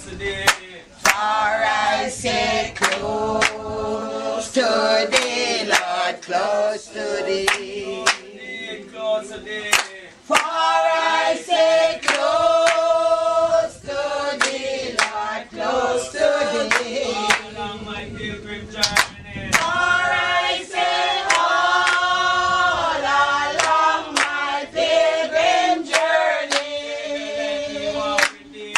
For I say close to thee, Lord, close to thee. For I say close to thee, Lord, close to thee. For I say all along my pilgrim journey. For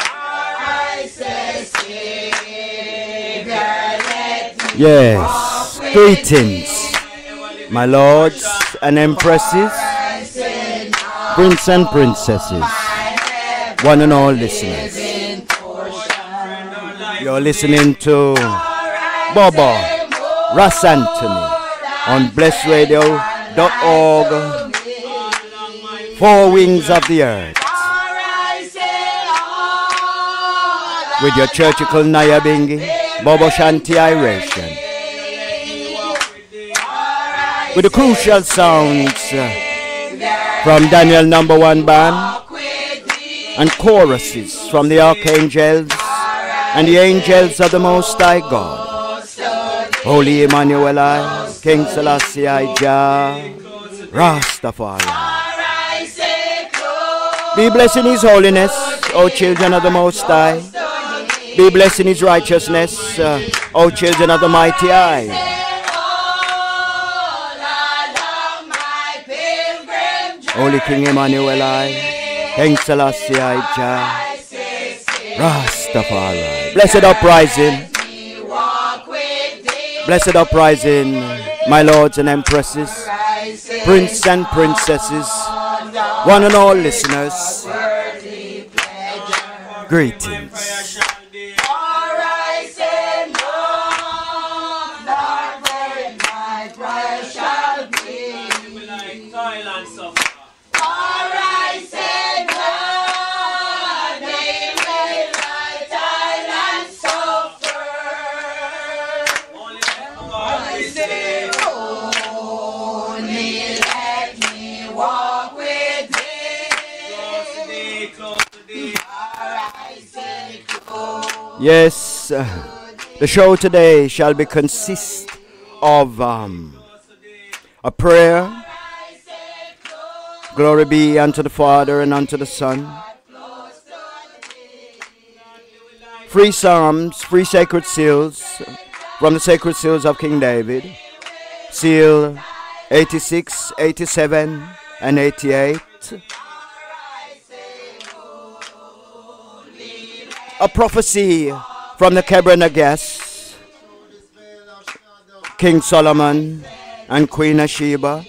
I say, Savior, let me Yes, walk with greetings, my lords and empresses, prince and princesses, one and all listeners. You're listening to Bobo, Antony on blessradio.org, Four Wings of the Earth, with your churchical Nayabingi, Bobo Shanti Iration, with the crucial sounds from Daniel #1 band and choruses from the archangels and the angels of the Most High God. Holy Emmanuel, King Selassie I, Jah, Rastafari. Be blessed in His holiness, O children of the Most High. Be blessed in His righteousness, O children of the Mighty Eye. Holy King Emmanuel, King Selassie I, Jah, Rastafari. Blessed uprising. Blessed uprising, my lords and empresses, prince and princesses, one and all listeners. Greetings. Yes, the show today shall be consist of a prayer. Glory be unto the Father and unto the Son. 3 psalms, 3 sacred seals from the sacred seals of King David. Seal 86, 87, and 88. A prophecy from the Kebra guests, King Solomon and Queen of Sheba.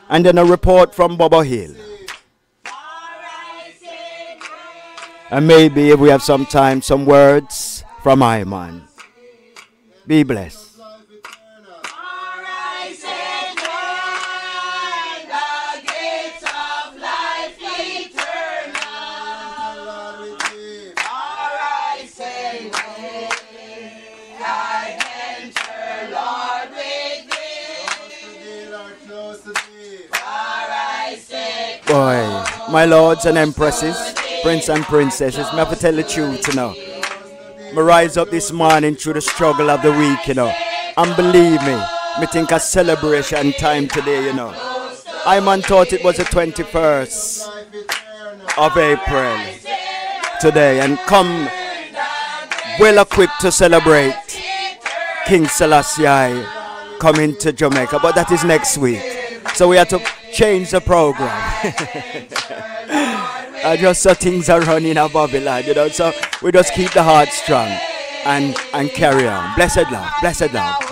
And then a report from Bobo Hill. And maybe if we have some time, some words from Iman. Be blessed. Boy, my lords and empresses, prince and princesses, me have to tell the truth, you know. Me rise up this morning through the struggle of the week, you know. And believe me, me think a celebration time today, you know. I man thought it was the 21st of April today, and come well equipped to celebrate King Selassie coming to Jamaica, but that is next week. So we have to change the program. Just so things are running in Babylon, you know. So we just keep the heart strong and carry on. Blessed love, blessed love.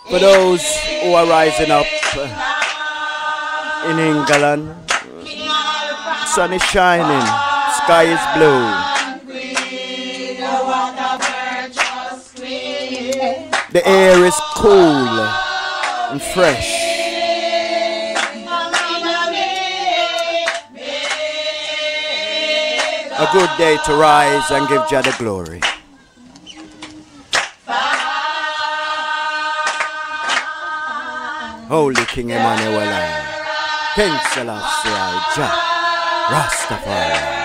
For those who are rising up in England, sun is shining, sky is blue. The air is cool and fresh. A good day to rise and give Jah the glory. Holy King Emmanuel, King Selassie, Jah, Rastafari.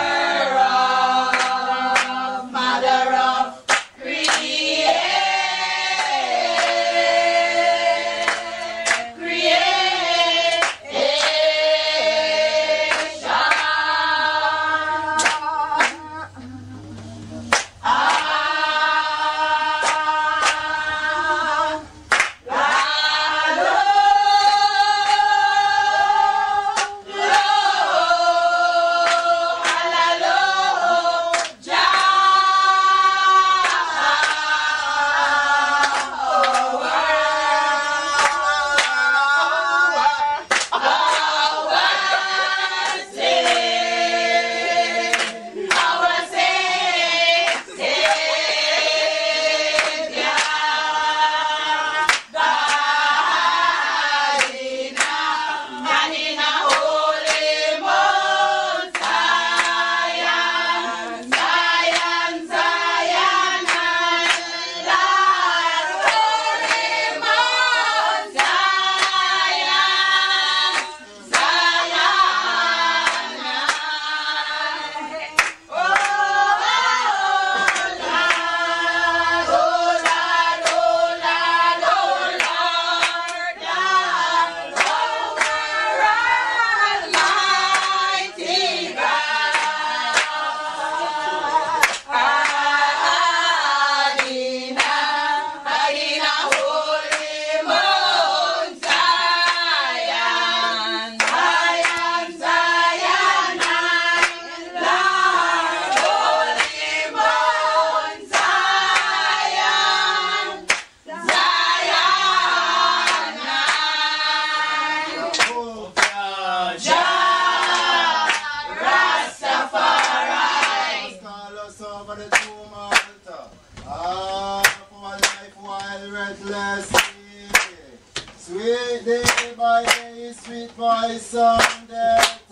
Sweet day by day, sweet voice on death.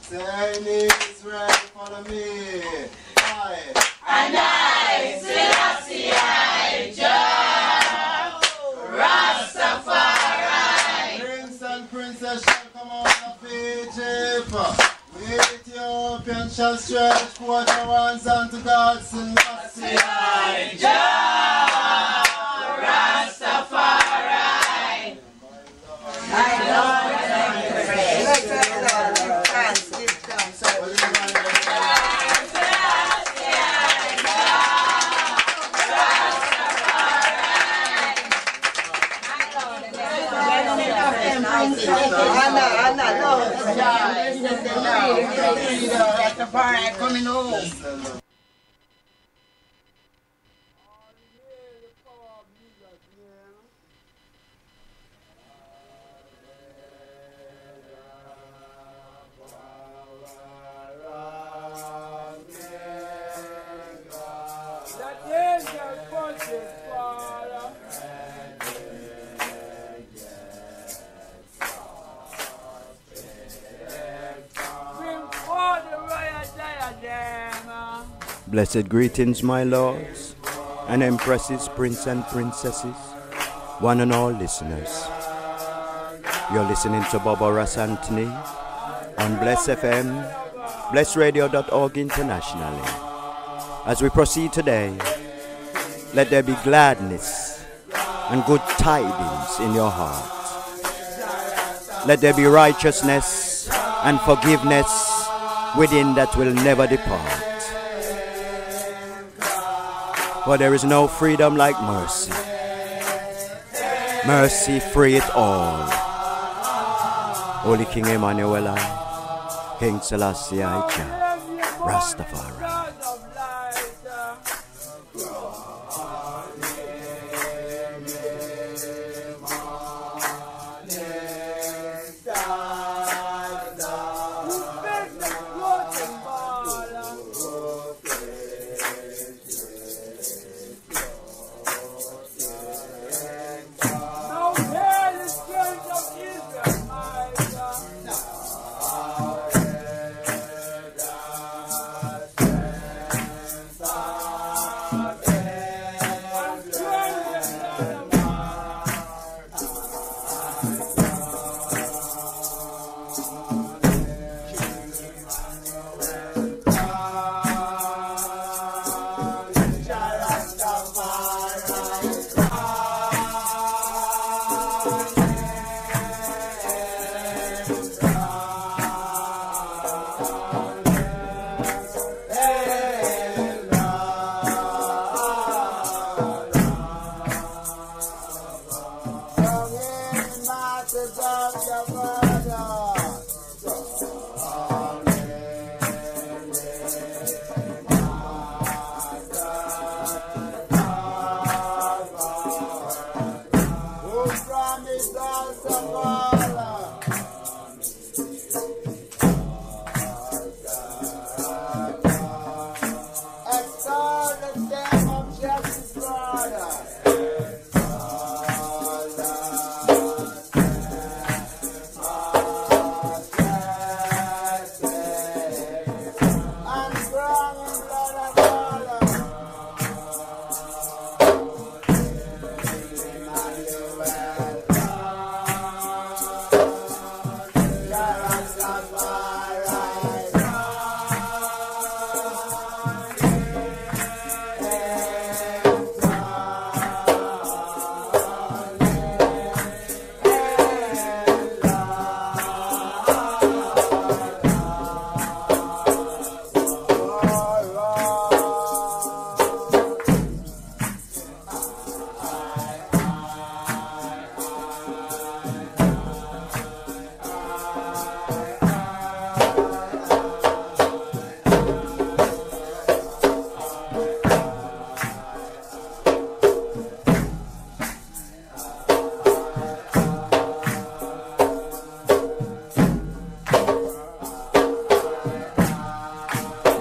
Saying it's ready for me. And I, Selassie, Jah, Rastafari. Prince and princess shall come out of Egypt. With Ethiopian shall stretch forth their hands unto God, Selassie, Jah, Rastafari. Rastafari coming home. Blessed greetings, my lords and empresses, prince and princesses, one and all listeners. You're listening to Bobo Antony on Bless FM, blessradio.org internationally. As we proceed today, let there be gladness and good tidings in your heart. Let there be righteousness and forgiveness within that will never depart. For there is no freedom like mercy. Mercy free it all. Holy King Emmanuel, King Selassie, Jah, Rastafari.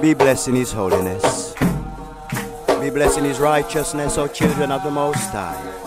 Be blessed in His holiness. Be blessed in His righteousness, O children of the Most High.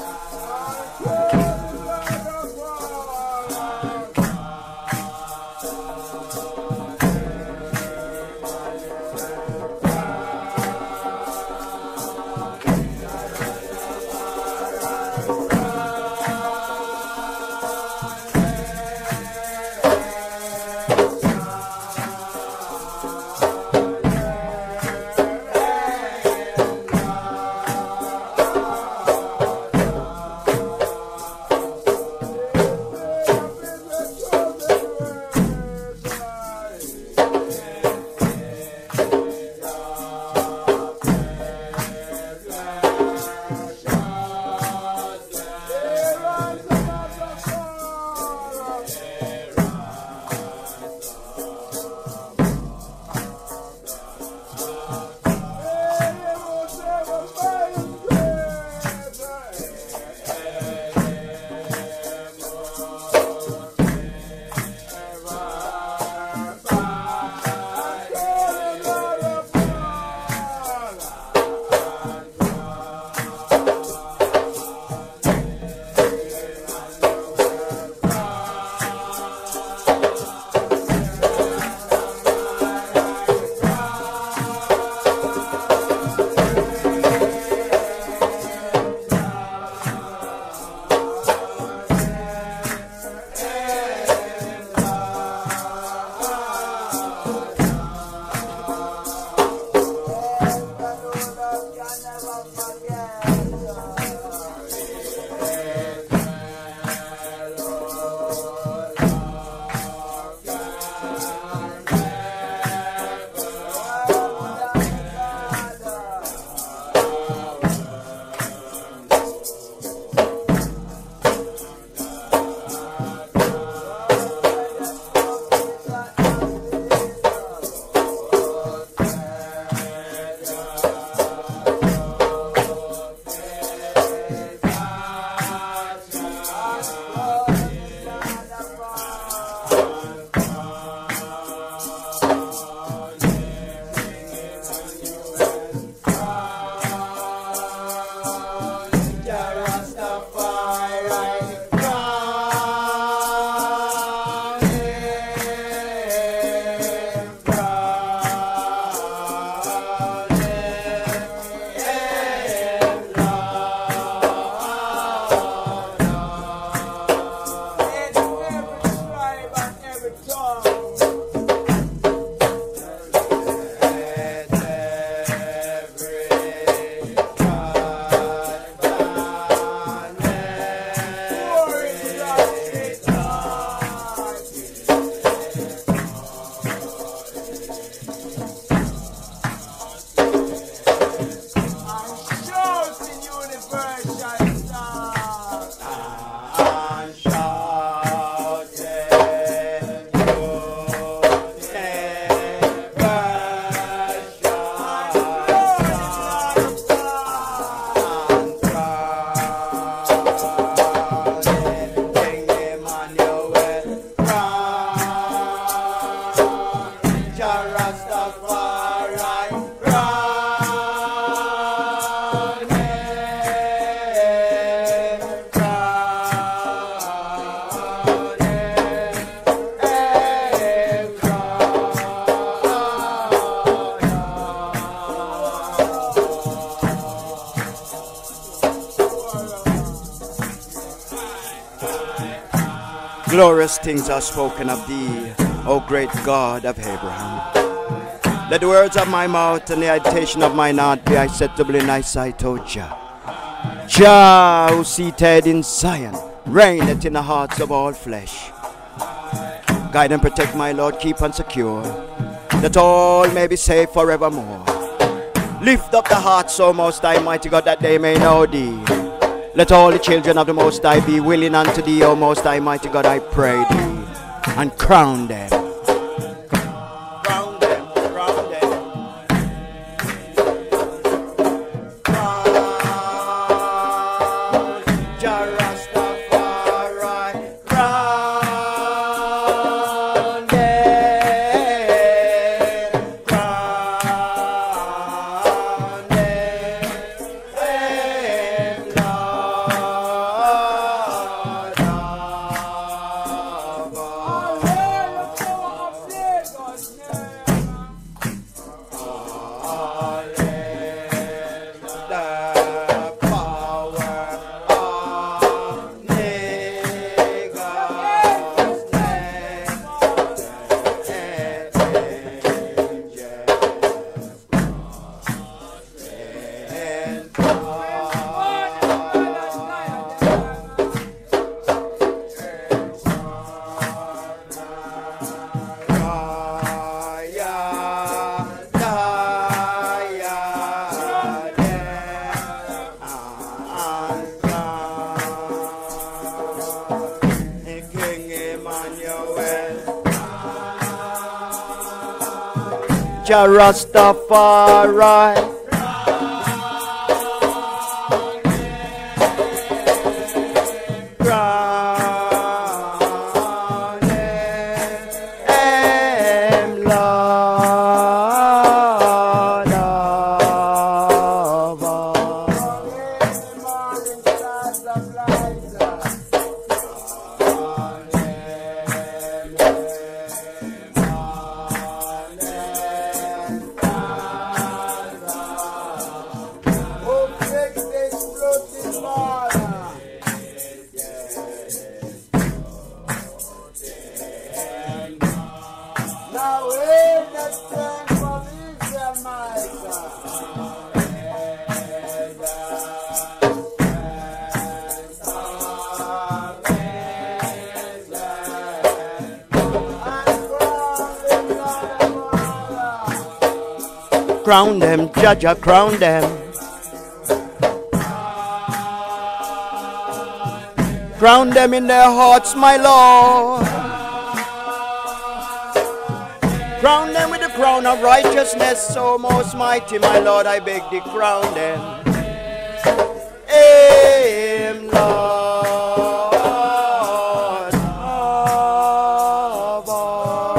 Glorious things are spoken of thee, O great God of Abraham. Let the words of my mouth and the meditation of mine heart be acceptable in thy sight, O Jah. Jah, who seated in Zion, reigneth in the hearts of all flesh. Guide and protect my Lord, keep and secure, that all may be safe forevermore. Lift up the hearts, O Most High, mighty God, that they may know thee. Let all the children of the Most High be willing unto thee, O Most High, mighty God, I pray thee, and crown them. Crown them, crown them. Crown Jah Rastafari, crown them, crown them, Jah Rastafari, crown him Lord of all. Now in the strength of Israel, my God. Crown them, Jah, crown them. Crown them in their hearts, my Lord. Crown them with the crown of righteousness, so most mighty, my Lord, I beg thee, crown them. Aim, Lord of all.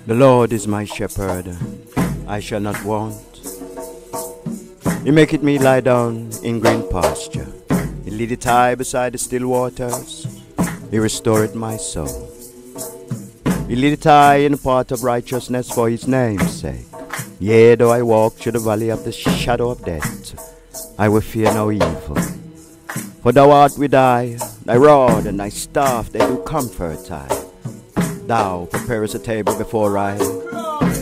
The Lord is my shepherd, I shall not want. He maketh me lie down in green pasture. He leadeth I beside the still waters. He restoreth my soul. He leadeth I in the path of righteousness for his name's sake. Yea, though I walk through the valley of the shadow of death, I will fear no evil. For thou art with I, thy rod and thy staff, they do comfort I. Thou preparest a table before I,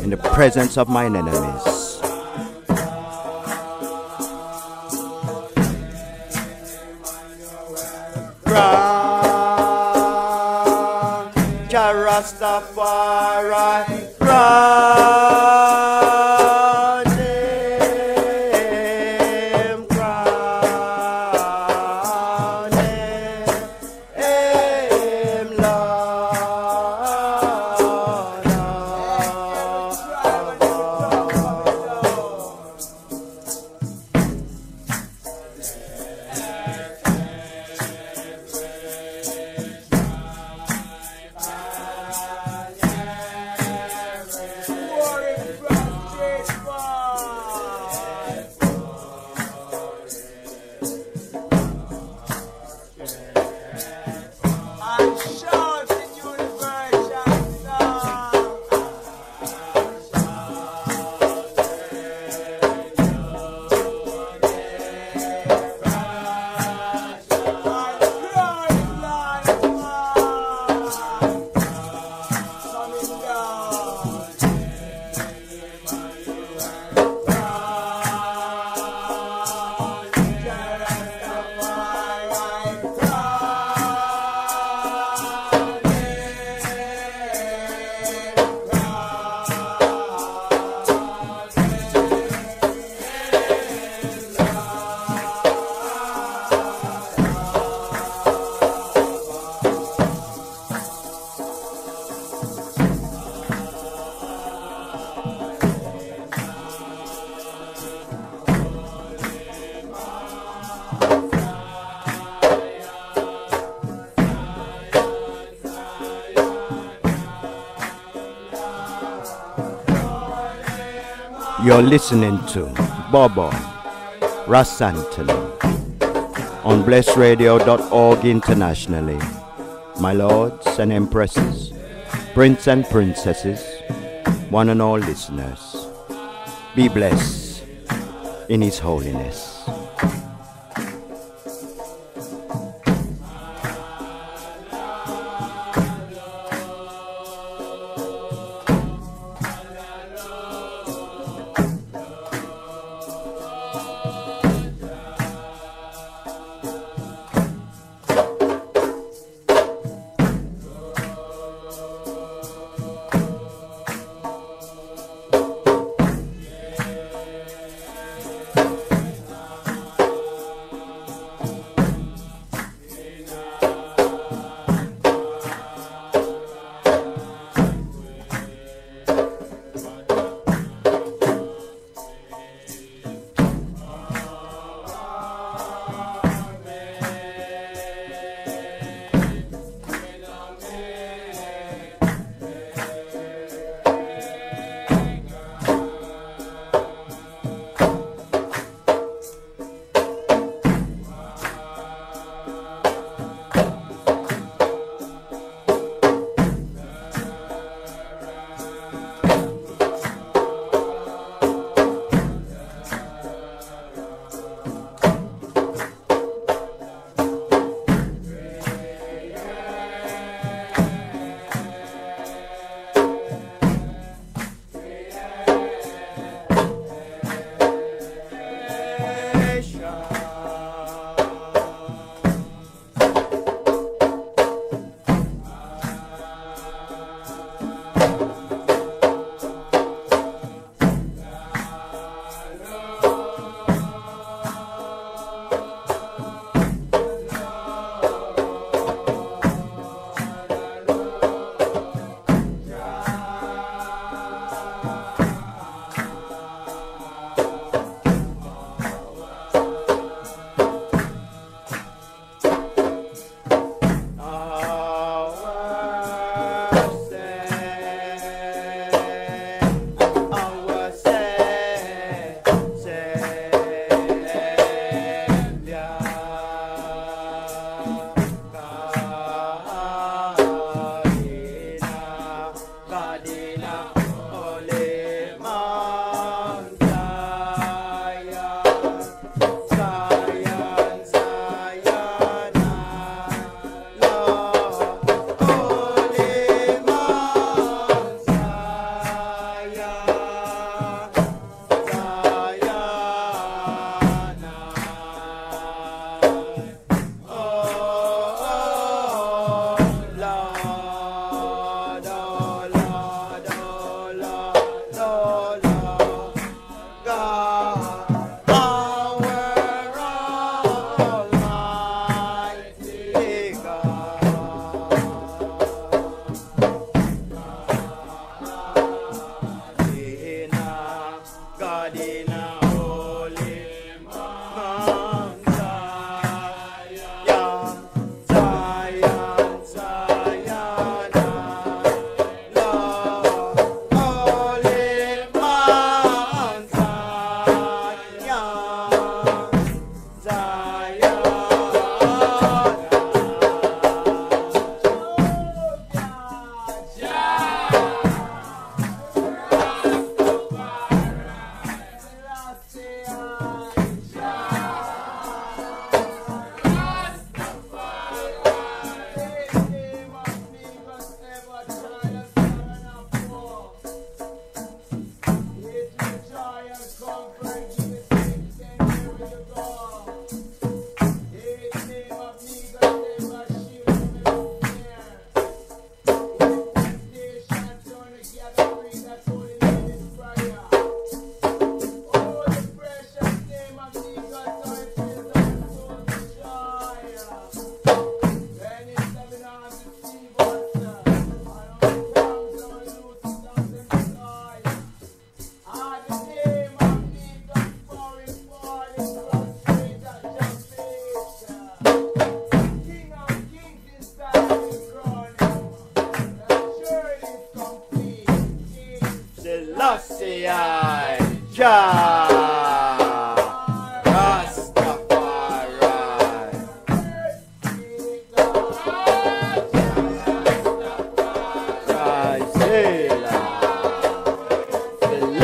in the presence of mine enemies. Run, Jah Rastafari, run, him, crown him, Lord. You're listening to Bobo, Antony, on blessradio.org internationally. My lords and empresses, prince and princesses, one and all listeners, be blessed in his holiness.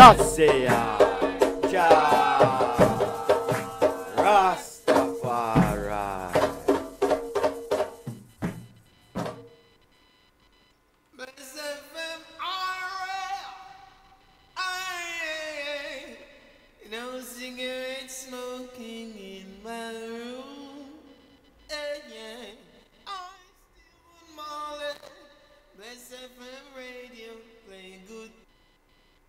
Selassie, Jah, Rastafari. No cigarette smoking in my room. Yeah. I still want Bless FM radio, play good.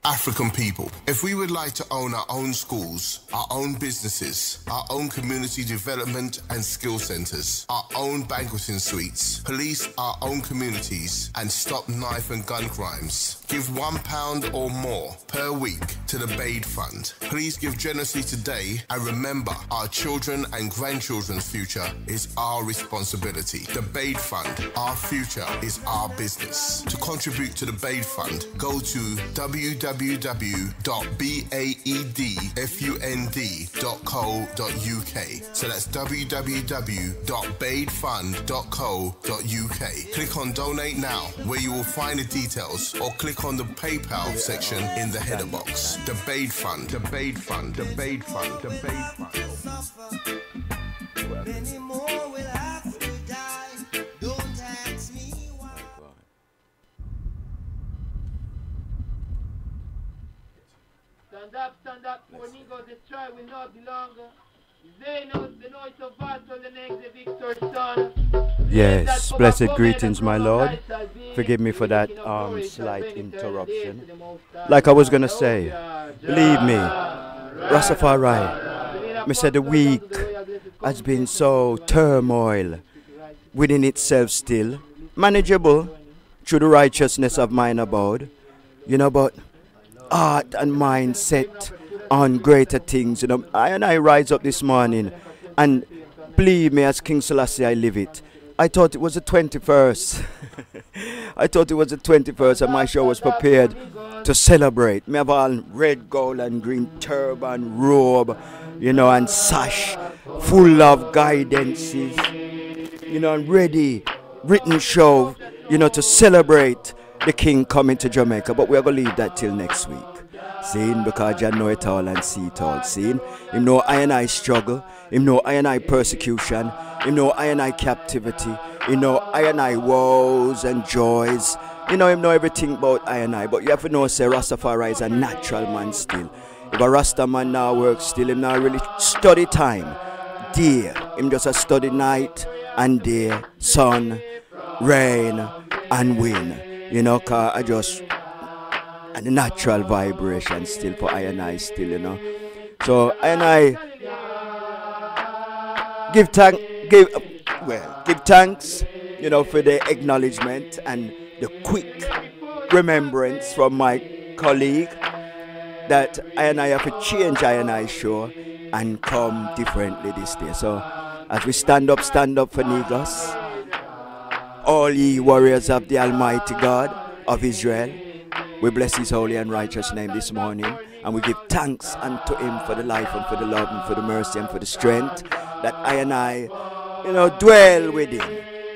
African people, if we would like to own our own schools, our own businesses, our own community development and skill centres, our own banqueting suites, police our own communities and stop knife and gun crimes, give £1 or more per week to the Bade Fund. Please give generously today and remember our children and grandchildren's future is our responsibility. The Bade Fund, our future is our business. To contribute to the Bade Fund, go to www.baedfund.co.uk. So that's www.baedfund.co.uk. Click on Donate Now, where you will find the details, or click on the PayPal section in the header box. The Bade Fund, the Bade Fund, the Bade Fund, the Bade Fund. Many more will have to die. Don't ask me why. Stand up, poor nigga, the trial will not be longer. They know it's a battle, the next the victor's son. Yes, blessed greetings, my Lord. Forgive me for that slight interruption. Like I was gonna say, believe me, Rastafari, me said the week has been so turmoil within itself still, manageable through the righteousness of mine abode, you know, but heart and mind set on greater things, you know. I rise up this morning and believe me, as King Selassie I live it. I thought it was the 21st. I thought it was the 21st and my show was prepared to celebrate. Me have all red, gold and green turban, robe, you know, and sash full of guidances, you know, and ready, written show, you know, to celebrate the King coming to Jamaica. But we're going to leave that till next week. Seeing, because you know it all and see it all. Seeing, him know I and I struggle, him know I and I persecution, him know I and I captivity, him know I and I woes and joys, you know him know everything about I and I. But you have to know, say, Rastafari is a natural man still. If a Rasta man now works still, him now really study time, day, him just a study night and day, sun, rain and wind, you know, cause I just, and the natural vibration still for I and I still, you know. So I and I give thanks, you know, for the acknowledgement and the quick remembrance from my colleague that I and I have to change I and I show and come differently this day. So as we stand up for Negros, all ye warriors of the Almighty God of Israel, we bless his holy and righteous name this morning, and we give thanks unto him for the life and for the love and for the mercy and for the strength that I and I, you know, dwell within,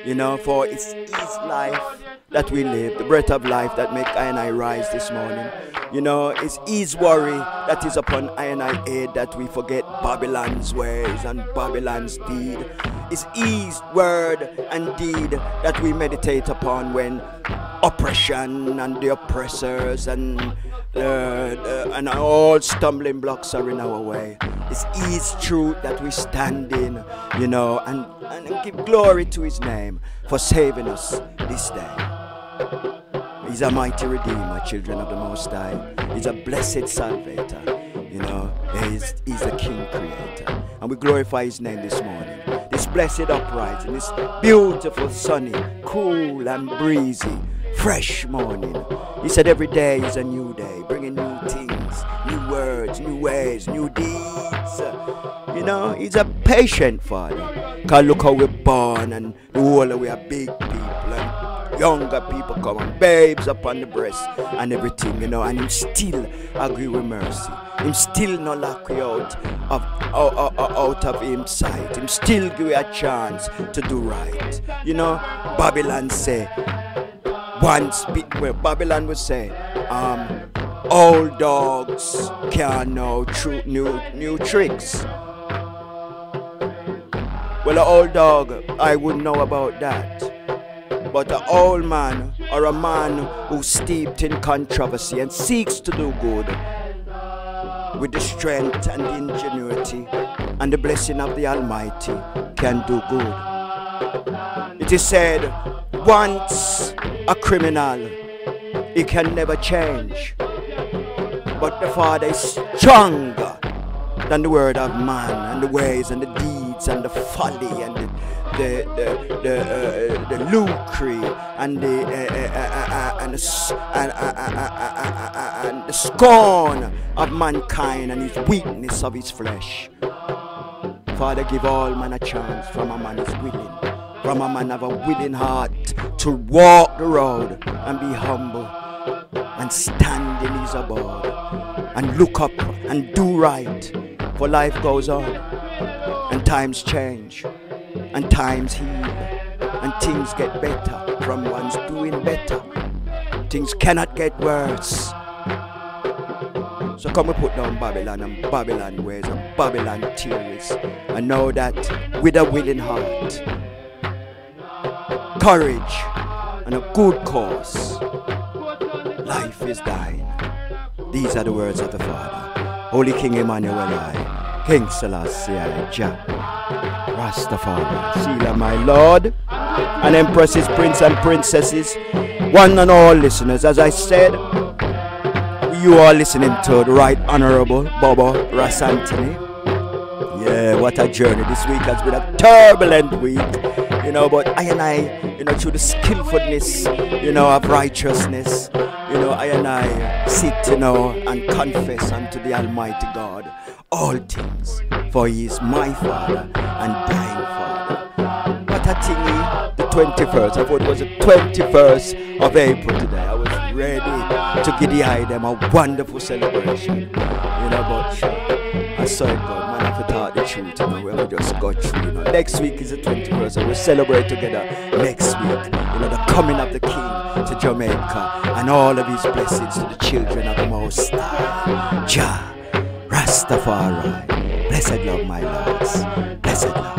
you know, for it's his life that we live, the breath of life that make I and I rise this morning. You know, it's his worry that is upon I and I head that we forget Babylon's ways and Babylon's deed. It's his word and deed that we meditate upon when oppression and the oppressors and all stumbling blocks are in our way. It's his truth that we stand in, you know, and give glory to his name for saving us this day. He's a mighty redeemer, children of the Most High. He's a blessed salvator, you know. He's a king creator. And we glorify his name this morning. This blessed uprising, this beautiful, sunny, cool and breezy, fresh morning. He said every day is a new day, bringing new things, new words, new ways, new deeds. You know, he's a patient father. Because look how we're born and the whole we are big people and younger people come and babes upon the breast and everything, you know, and him still agree with mercy. Him still not lock you out of him sight. Him still give you a chance to do right. You know, Babylon say, Babylon would say, Old dogs can't know new tricks. Well, an old dog, I wouldn't know about that. But an old man or a man who's steeped in controversy and seeks to do good with the strength and the ingenuity and the blessing of the Almighty can do good. It is said, once a criminal, he can never change. But the Father is stronger than the word of man and the ways and the deeds and the folly and the lucre and the scorn of mankind and his weakness of his flesh. Father, give all man a chance from a man is willing, from a man have a willing heart to walk the road and be humble and stand in his abode and look up and do right, for life goes on and times change and times heal and things get better from one's doing better. Things cannot get worse. So come and put down Babylon and Babylon ways and Babylon theories and know that with a willing heart, courage and a good cause, life is thine. These are the words of the Father. Holy King Emmanuel I, King Selassie I, Jah, Rastafari, Selah my Lord, and Empresses, Prince and Princesses, one and all listeners. As I said, you are listening to the Right Honorable Bobo Antony. Yeah, what a journey. This week has been a turbulent week, but I, through the skillfulness, of righteousness, I sit, and confess unto the Almighty God all things, for He is my Father and thine Father. What a thingy, the 21st, I thought it was the 21st of April today. I was ready to give the eye them a wonderful celebration, but I saw it go, man, I have to talk the truth, we will just go through, Next week is the 21st, and we'll celebrate together next week, the coming of the King to Jamaica, and all of his blessings to the children of the Most High. Jah, Rastafari, blessed love, my lords, blessed love.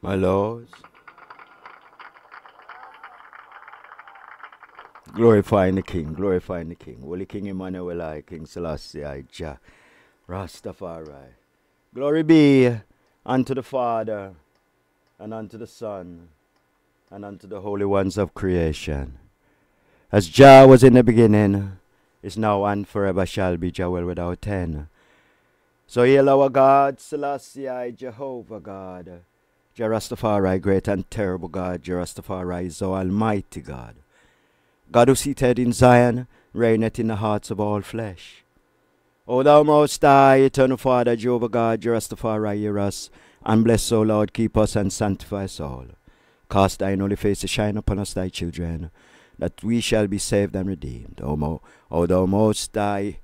My lords, glorifying the King, Holy King Emmanuel I, King Selassie I, Jah, Rastafari. Glory be unto the Father, and unto the Son, and unto the holy ones of creation. As Jah was in the beginning, is now and forever shall be, Jah will without end. So hail our God, Selassie, Jehovah God, Jah Rastafari, great and terrible God, Jah Rastafari is our almighty God. God who seated in Zion, reigneth in the hearts of all flesh. O thou most high, eternal Father, Jehovah God, Jah Rastafari, hear us, and bless, O Lord, keep us and sanctify us all. Cast thine holy face to shine upon us, thy children, that we shall be saved and redeemed. O thou most high,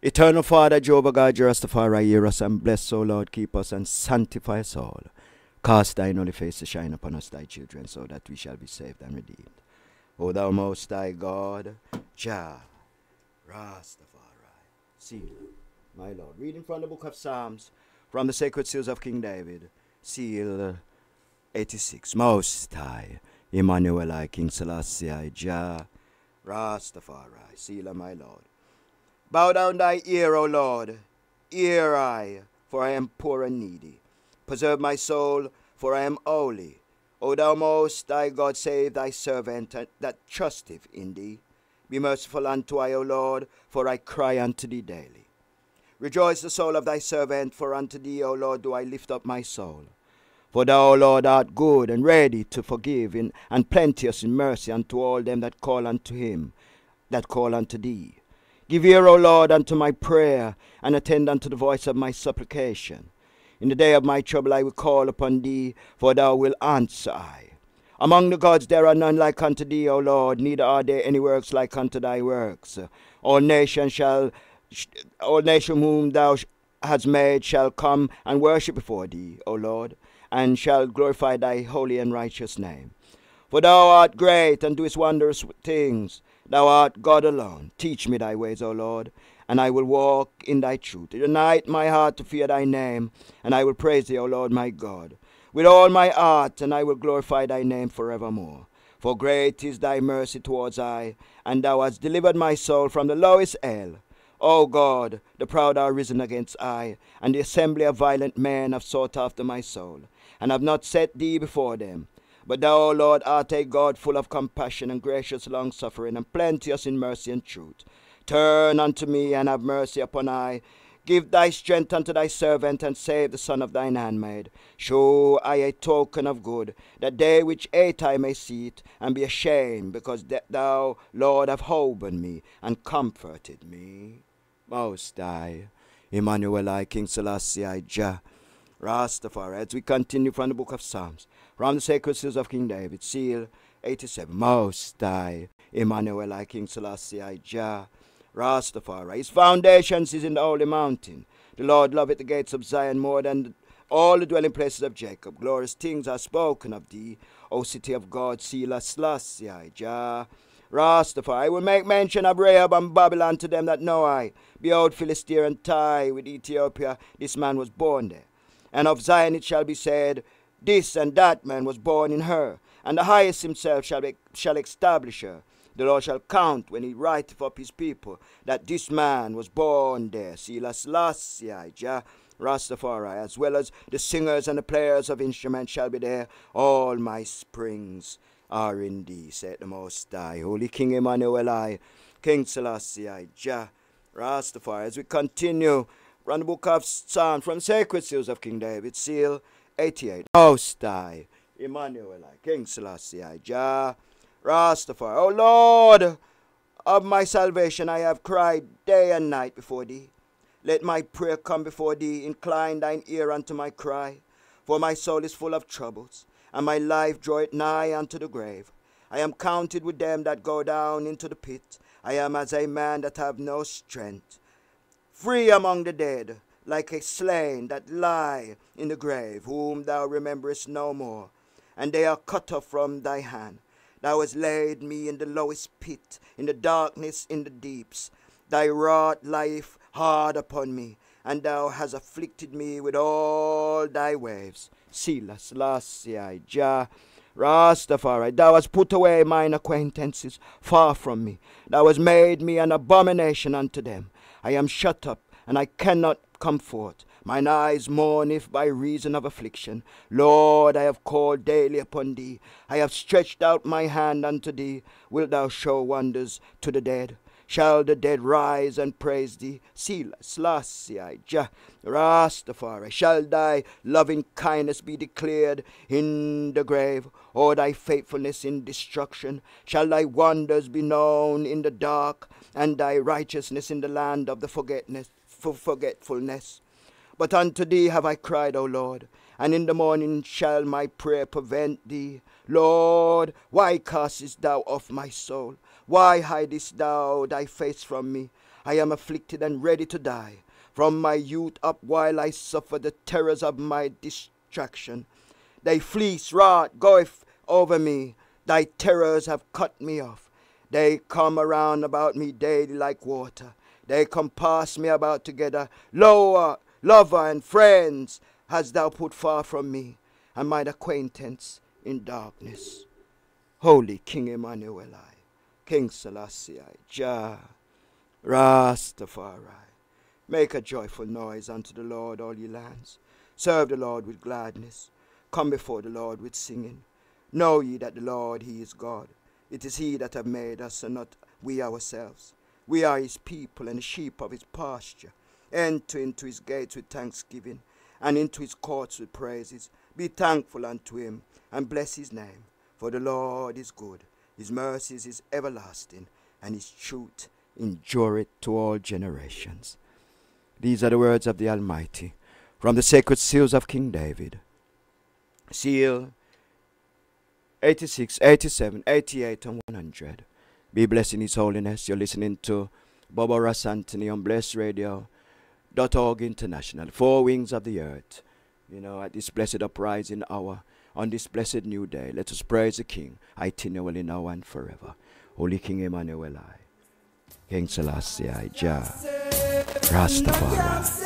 eternal Father, Jehovah God, Jah Rastafari, hear us, and bless, O Lord, keep us and sanctify us all. Cast thine holy face to shine upon us, thy children, so that we shall be saved and redeemed. O thou most high God, Jah Rastafari. Seal, my Lord. Reading from the book of Psalms, from the sacred seals of King David, seal 86. Most high, Emmanuel, I, King Selassie, I, Jah Rastafari. Seal, my Lord. Bow down thy ear, O Lord, ear I, for I am poor and needy. Preserve my soul, for I am holy. O thou most high God, save thy servant that trusteth in thee. Be merciful unto I, O Lord, for I cry unto thee daily. Rejoice the soul of thy servant, for unto thee, O Lord, do I lift up my soul. For thou, O Lord, art good and ready to forgive, and plenteous in mercy unto all them that call unto him, that call unto thee. Give ear, O Lord, unto my prayer, and attend unto the voice of my supplication. In the day of my trouble I will call upon thee, for thou wilt answer I. Among the gods there are none like unto thee, O Lord, neither are there any works like unto thy works. All nations whom thou hast made shall come and worship before thee, O Lord, and shall glorify thy holy and righteous name. For thou art great and doest wondrous things. Thou art God alone. Teach me thy ways, O Lord, and I will walk in thy truth. Unite my heart to fear thy name, and I will praise thee, O Lord my God, with all my heart, and I will glorify thy name forevermore. For great is thy mercy towards I, and thou hast delivered my soul from the lowest hell. O God, the proud are risen against I, and the assembly of violent men have sought after my soul, and have not set thee before them. But thou, O Lord, art a God full of compassion and gracious long-suffering, and plenteous in mercy and truth. Turn unto me, and have mercy upon I. Give thy strength unto thy servant, and save the son of thine handmaid. Show I a token of good, that they which hate I may see it, and be ashamed, because that thou, Lord, have holpen me, and comforted me. Most high, Emmanuel, I, King Selassie, I, Jah Rastafari. As we continue from the book of Psalms, from the sacred seals of King David, seal 87. Most high, Emmanuel, I, King Selassie, I, Jah Rastafari. His foundations is in the holy mountain. The Lord loveth the gates of Zion more than all the dwelling places of Jacob. Glorious things are spoken of thee, O city of God, Selassie, Jah Rastafari. I will make mention of Rahab and Babylon to them that know I. Behold, Philistia and Tyre with Ethiopia, this man was born there. And of Zion it shall be said, this and that man was born in her, and the highest himself shall establish her. The Lord shall count when he writeth up his people, that this man was born there. Selassie, Jah Rastafari, as well as the singers and the players of instruments shall be there. All my springs are in thee, said the Most High. Holy King Emmanuel, I, King Selassie, Jah Rastafari. As we continue from the book of Psalms, from sacred seals of King David, seal 88. Most High, Emmanuel, I, King Selassie, Jah Rastafari. O Lord of my salvation, I have cried day and night before thee. Let my prayer come before thee. Incline thine ear unto my cry. For my soul is full of troubles, and my life draweth nigh unto the grave. I am counted with them that go down into the pit. I am as a man that have no strength. Free among the dead, like a slain that lie in the grave, whom thou rememberest no more, and they are cut off from thy hand. Thou hast laid me in the lowest pit, in the darkness, in the deeps. Thy rod lieth hard upon me, and thou hast afflicted me with all thy waves. Selassie, Jah Rastafari. Thou hast put away mine acquaintances far from me. Thou hast made me an abomination unto them. I am shut up, and I cannot come forth. Mine eyes mourn if by reason of affliction. Lord, I have called daily upon thee. I have stretched out my hand unto thee. Wilt thou show wonders to the dead? Shall the dead rise and praise thee? Selassie, Jah, Rastafari. Shall thy loving kindness be declared in the grave, or thy faithfulness in destruction? Shall thy wonders be known in the dark, and thy righteousness in the land of the forgetfulness? But unto thee have I cried, O Lord, and in the morning shall my prayer prevent thee. Lord, why castest thou off my soul? Why hidest thou thy face from me? I am afflicted and ready to die. From my youth up while I suffer the terrors of my distraction. Thy fleece wrath goeth over me. Thy terrors have cut me off. They come around about me daily like water. They compass me about together. Lower, lover and friends hast thou put far from me, and mine acquaintance in darkness. Holy King Emmanuel, King Selassie, Jah, Rastafari. Make a joyful noise unto the Lord, all ye lands. Serve the Lord with gladness. Come before the Lord with singing. Know ye that the Lord, he is God. It is he that hath made us, and not we ourselves. We are his people and the sheep of his pasture. Enter into his gates with thanksgiving, and into his courts with praises. Be thankful unto him, and bless his name. For the Lord is good. His mercies is everlasting, and his truth endureth to all generations. These are the words of the Almighty, from the sacred seals of King David. Seal 86, 87, 88, and 100. Be blessed in his holiness. You're listening to Bobo Antony on blessradio.org International. Four wings of the earth. You know, at this blessed uprising hour, on this blessed new day, let us praise the King, continually now and forever. Holy King Emmanuel, King Selassie, Jah, Rastafari.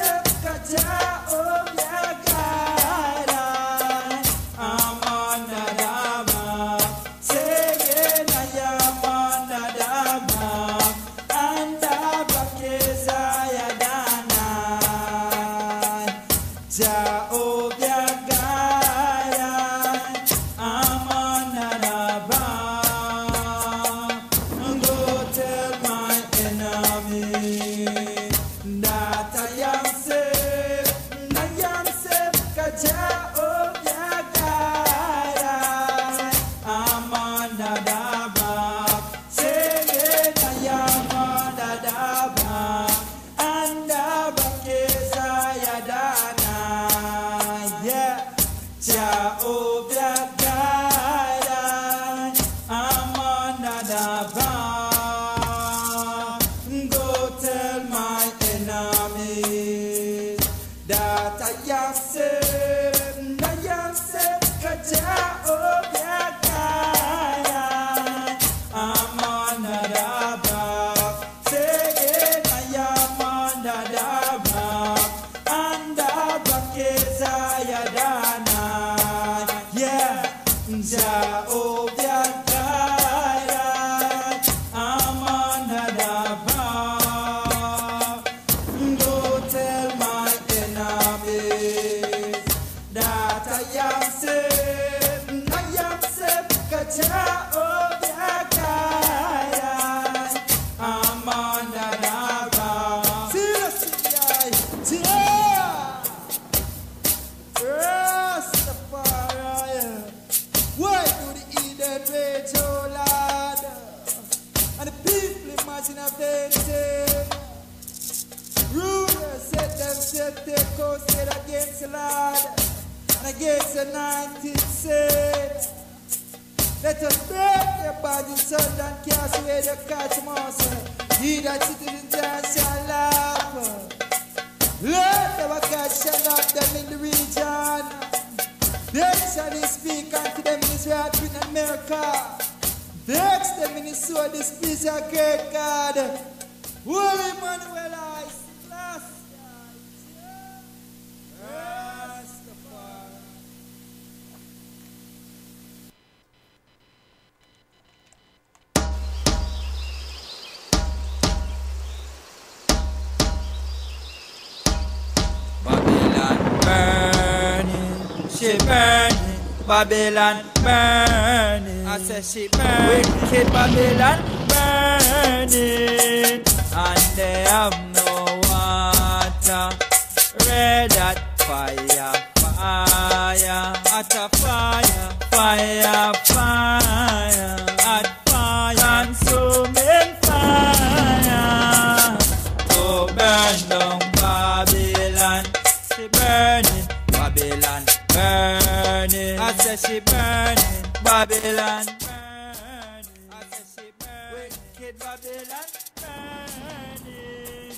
Babylon. she burning, Babylon burning. I say she burning, wicked Babylon burning. And they have no water, red hot fire, fire, hot a fire, fire, fire, hot fire, consuming fire. Oh, burn down Babylon, she burning, Babylon burning. I say she burning, Babylon burning. I say she burning, wicked Babylon burning.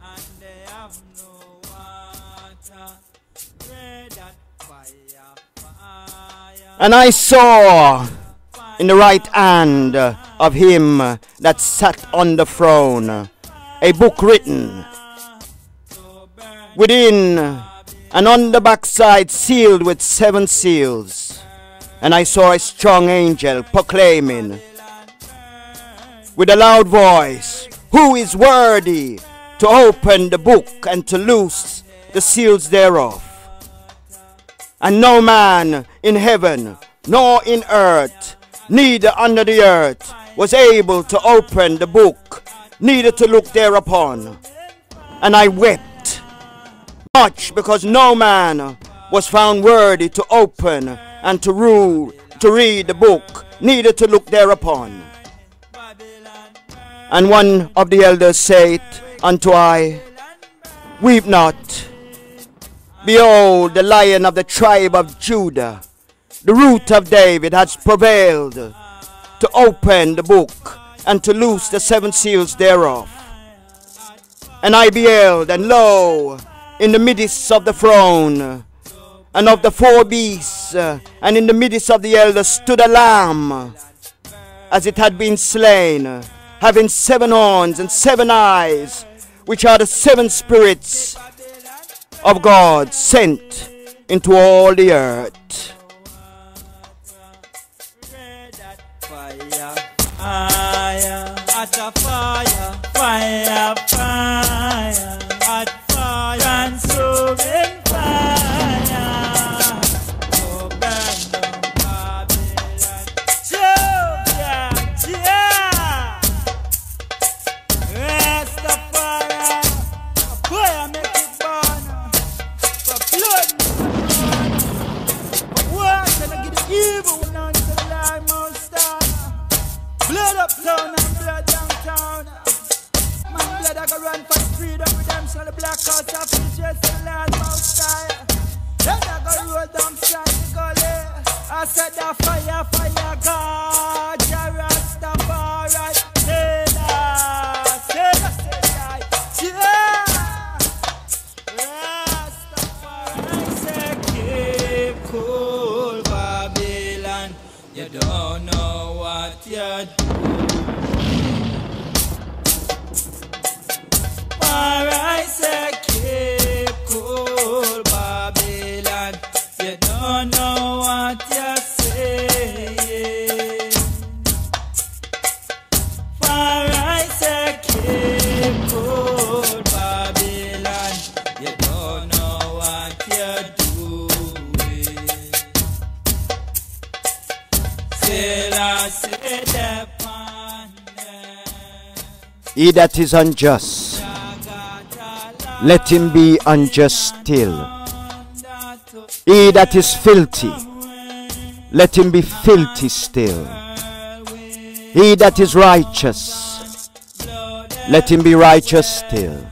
And they have no water, red hot fire, fire. And I saw in the right hand of him that sat on the throne a book written, within and on the backside sealed with 7 seals. And I saw a strong angel proclaiming with a loud voice, "Who is worthy to open the book and to loose the seals thereof?" And no man in heaven, nor in earth, neither under the earth, was able to open the book, neither to look thereupon. And I wept much, because no man was found worthy to open and to read the book, neither to look thereupon. And one of the elders said unto I, "Weep not. Behold, the Lion of the tribe of Judah, the Root of David, has prevailed to open the book and to loose the 7 seals thereof." And I beheld, and lo, in the midst of the throne and of the 4 beasts, and in the midst of the elders, stood a lamb, as it had been slain, having 7 horns and 7 eyes, which are the 7 spirits of God sent into all the earth. Fire, fire, hot a fire, fire, fire, hot fire, consuming fire. Oh, burn down Babylon. Yeah, yeah. Rastafari, fire make it burn. For blood, water to get the evil none to the Lord Most High. Blood uptown and blood downtown. Man, blood I go run for freedom, redemption, the black house of features, the Lord Most High. Then I go roll down side the gully. I said the fire, fire, God, Jah Rastafari, say that, yeah. Rastafari, say keep cool, Babylon. You don't know what you're doing. I say keep cool, Babylon. You don't know what you're saying. For I say keep cool, Babylon. You don't know what you're doing. Still I say the He that is unjust, let him be unjust still. He that is filthy, let him be filthy still. He that is righteous, let him be righteous still.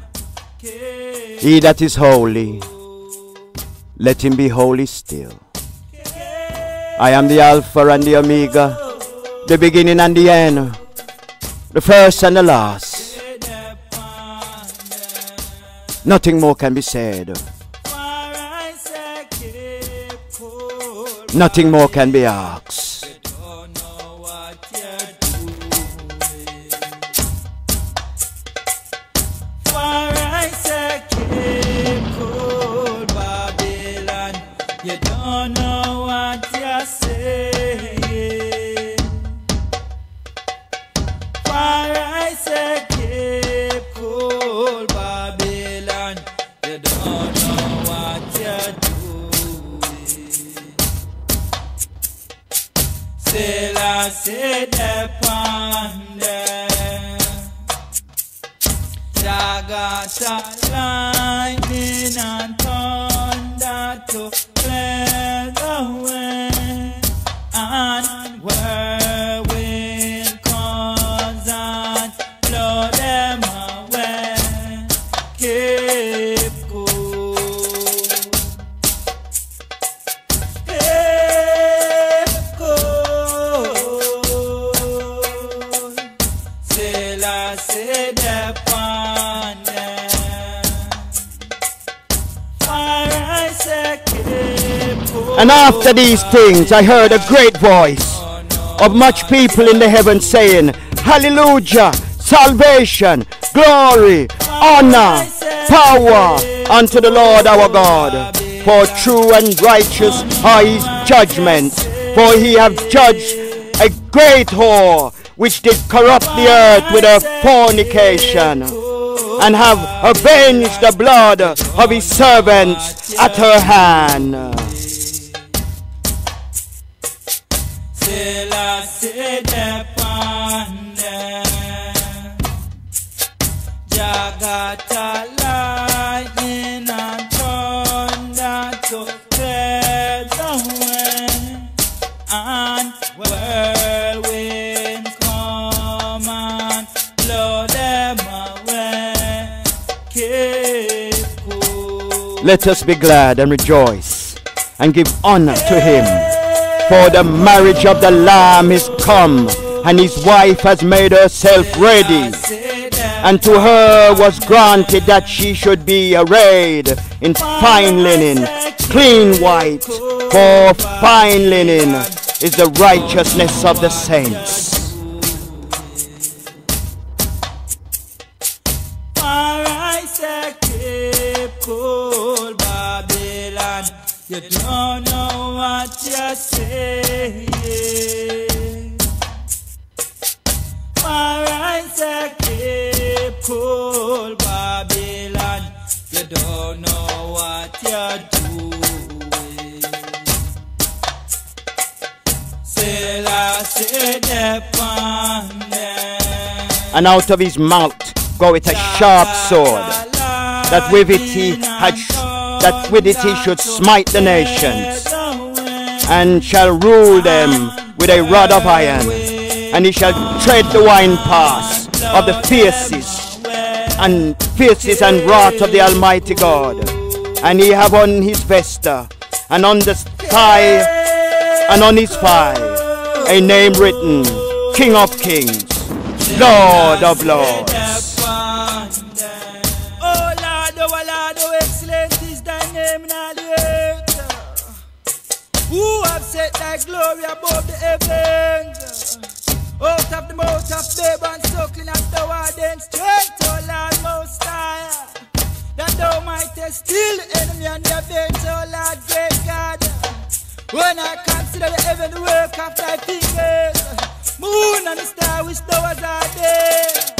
He that is holy, let him be holy still. I am the Alpha and the Omega, the beginning and the end, the first and the last. Nothing more can be said. Nothing more can be asked. You don't know what you're saying. For I say keep cool, Babylon. You don't know what you're doing. Jagata lightning and thunder to clear the way, and whirlwind comes and blow them away. Keep cool, keep cool. Till I say the And after these things I heard a great voice of much people in the heavens saying, Hallelujah, salvation, glory, honor, power unto the Lord our God. For true and righteous are his judgments. For he hath judged a great whore, which did corrupt the earth with her fornication, and have avenged the blood of his servants at her hand. Till I sit upon them, Jagata lightning and thunder to clear the way, and whirlwind come and blow them away. Keep cool. Let us be glad and rejoice and give honor to him. For the marriage of the Lamb is come, and his wife has made herself ready. And to her was granted that she should be arrayed in fine linen, clean white. For fine linen is the righteousness of the saints. You don't know what you're saying. Alright, say keep cool, Babylon. You don't know what you're doing. Still I say upon them. And out of his mouth goeth a sharp sword, that with it he should smite the nations, and shall rule them with a rod of iron, and he shall tread the winepress of the fierces and wrath of the Almighty God. And he have on his vesture and on the thigh and on his thigh a name written, King of Kings, Lord of Lords. Who have set thy glory above the heavens? Out of the mouth of babe and suckling at thou art then strength, O Lord Most High. That thou mightest still the enemy and their beds, O Lord great God. When I consider the heaven, the work of thy fingers, moon and the star which thou hast ordained.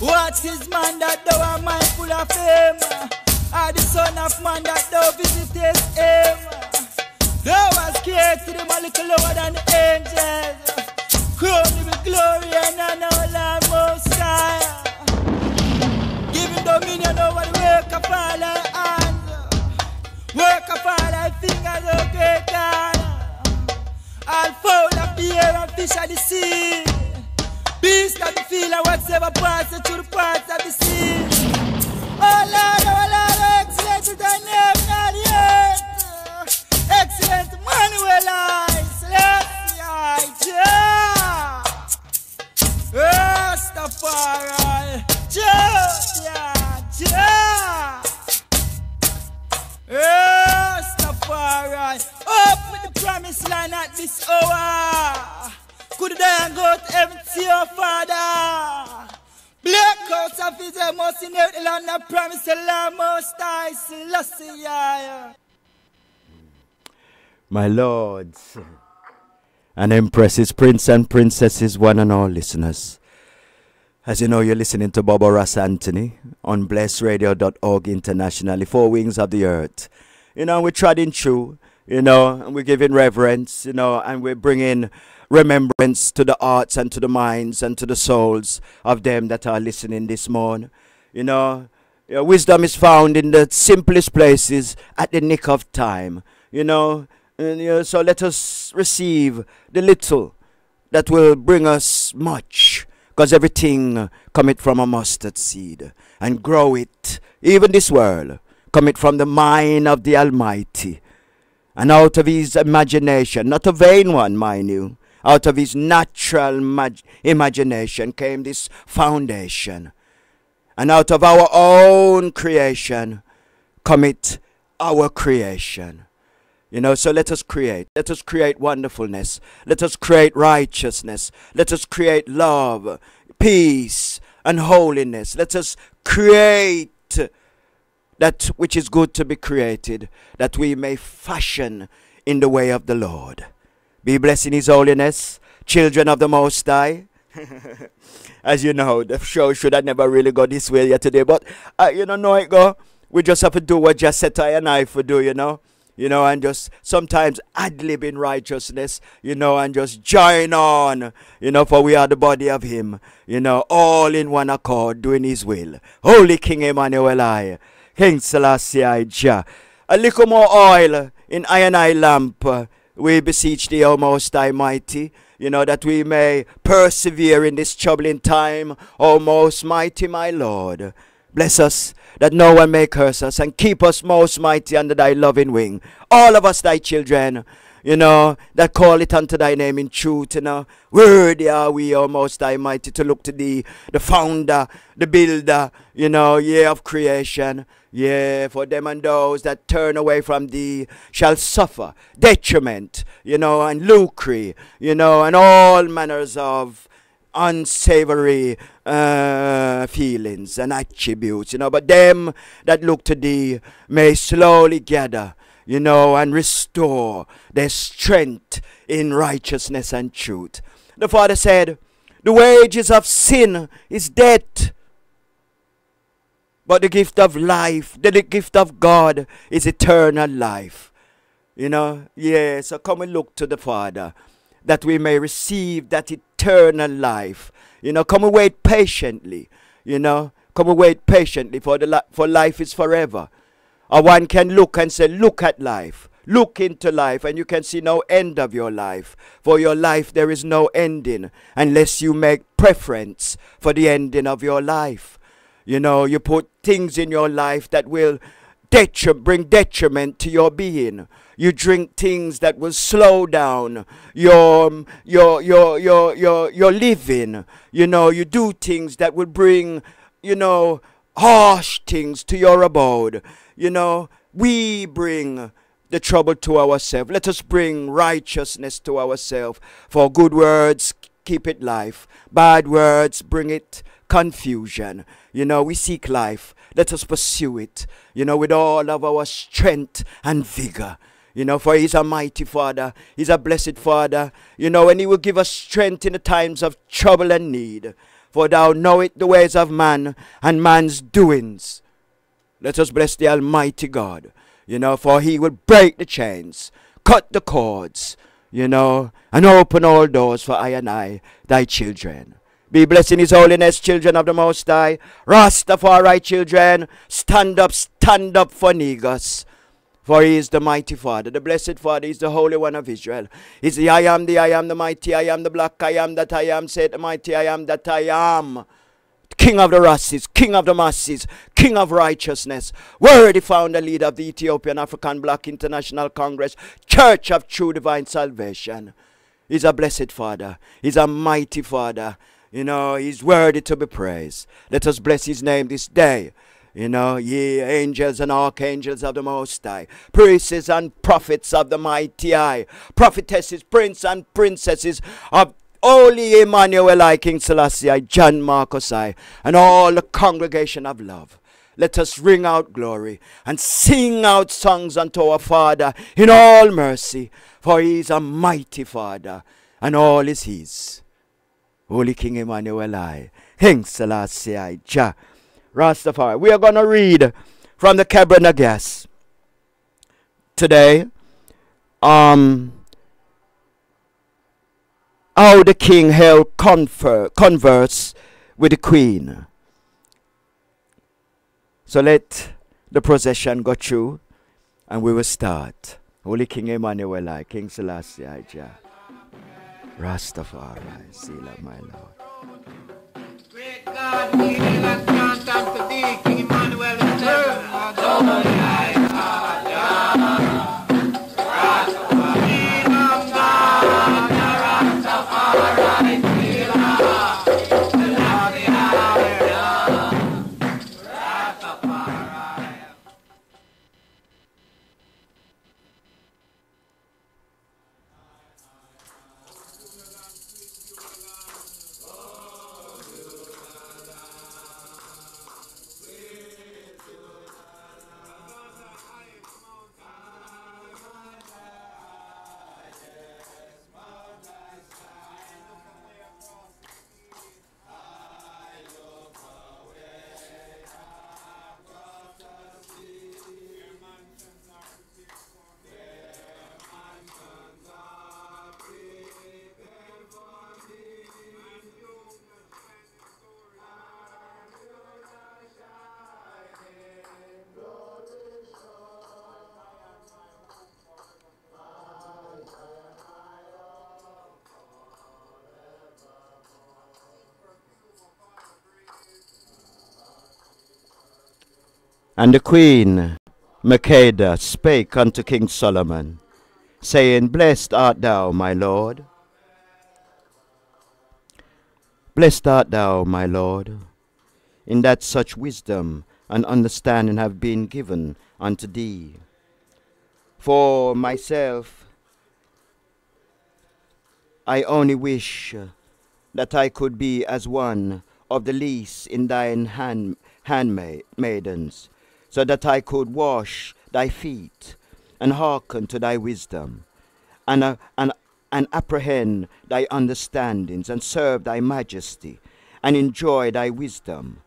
What is man that thou art mindful of him? Or the son of man that thou visitest him? Thou hast created him a little lower than the angels. Crown him with glory and honor, O Lord Most High. Give him dominion over the work of all thy hands, work of all thy fingers, O great God. All fowl of the air and fish of the sea, beasts of the field and whatsoever passes through the parts of the sea. Oh Lord, how excellent is thy name in all the earth. Excellent Manuel, Celestia, Jah, Rastafari, Jah, Rastafari. Open the promised land at this hour. Could die and go to heaven to your Father. Black coats of Israel must inherit the land of promise, the Lord Most High, Celestia. My lords and empresses, prince and princesses, one and all listeners. As you know, you're listening to Bobo Antony on blessradio.org internationally, four wings of the earth. You know, we're treading through, you know, and we're giving reverence, you know, and we're bringing remembrance to the hearts and to the minds and to the souls of them that are listening this morning. You know, wisdom is found in the simplest places at the nick of time. You know, and, so let us receive the little that will bring us much, because everything cometh from a mustard seed, and grow it. Even this world cometh from the mind of the Almighty, and out of his imagination, not a vain one, mind you, out of his natural imagination came this foundation, and out of our own creation cometh our creation. You know, so let us create. Let us create wonderfulness. Let us create righteousness. Let us create love, peace, and holiness. Let us create that which is good to be created, that we may fashion in the way of the Lord. Be blessed in his holiness, children of the Most High. As you know, the show should have never really go this way yet today, but no it go. We just have to do what just said I and I for do, and just sometimes ad-lib in righteousness, and just join on, for we are the body of him, all in one accord, doing his will. Holy King Emmanuel I, King Selassie I Jah. A little more oil in I and I lamp, we beseech thee, O Most High Mighty, that we may persevere in this troubling time, O Most Mighty, my Lord. Bless us, that no one may curse us, and keep us most mighty under thy loving wing. All of us thy children, that call it unto thy name in truth, Worthy are we, O Most High Mighty, to look to thee, the founder, the builder, of creation. For them and those that turn away from thee shall suffer detriment, and lucre, and all manners of unsavory feelings and attributes, but them that look to thee may slowly gather, and restore their strength in righteousness and truth. The Father said, the wages of sin is death, but the gift of life, the gift of God is eternal life. So come and look to the Father, that we may receive that eternal life. Come and wait patiently. Come and wait patiently, for life is forever. Or one can look and say, look at life. Look into life, and you can see no end of your life. For your life there is no ending, unless you make preference for the ending of your life. You put things in your life that will bring detriment to your being. You drink things that will slow down your living. You do things that will bring, harsh things to your abode. We bring the trouble to ourselves. Let us bring righteousness to ourselves. For good words keep it life. Bad words bring it confusion. We seek life. Let us pursue it, with all of our strength and vigor. For he's a mighty Father. He's a blessed Father. And he will give us strength in the times of trouble and need. For thou knowest the ways of man, and man's doings. Let us bless the Almighty God. For he will break the chains, cut the cords, and open all doors for I and I, thy children. Be blessed in his holiness, children of the Most High. Rastafari children, stand up for Negus. For he is the mighty Father, the blessed Father, is the Holy One of Israel. He's the I am, the mighty I am, the black I am, that I am, said the mighty I am, that I am. King of the races, King of the masses, King of righteousness, worthy founder, leader of the Ethiopian African Black International Congress, Church of True Divine Salvation. He's a blessed Father. He's a mighty Father. He's worthy to be praised. Let us bless his name this day. Ye angels and archangels of the Most High, priests and prophets of the Mighty High, prophetesses, prince and princesses of Holy Emmanuel I, King Selassie I, John Marcus I, and all the congregation of love. Let us ring out glory and sing out songs unto our Father in all mercy, for he is a mighty Father, and all is his. Holy King Emmanuel I, King Selassie I, Jah Rastafari. We are going to read from the Cabinet of Gas today. How the king held converse with the queen. So let the procession go through and we will start. Holy King Emmanuel, King Selassie, Jah, Rastafari, seal of my Lord. Great God, we hail and chant unto thee, King Emmanuel the third. And the queen, Makeda, spake unto King Solomon, saying, Blessed art thou, my lord. Blessed art thou, my lord, in that such wisdom and understanding have been given unto thee. For myself, I only wish that I could be as one of the least in thine handmaidens, so that I could wash thy feet, and hearken to thy wisdom, and apprehend thy understandings, and serve thy majesty, and enjoy thy wisdom.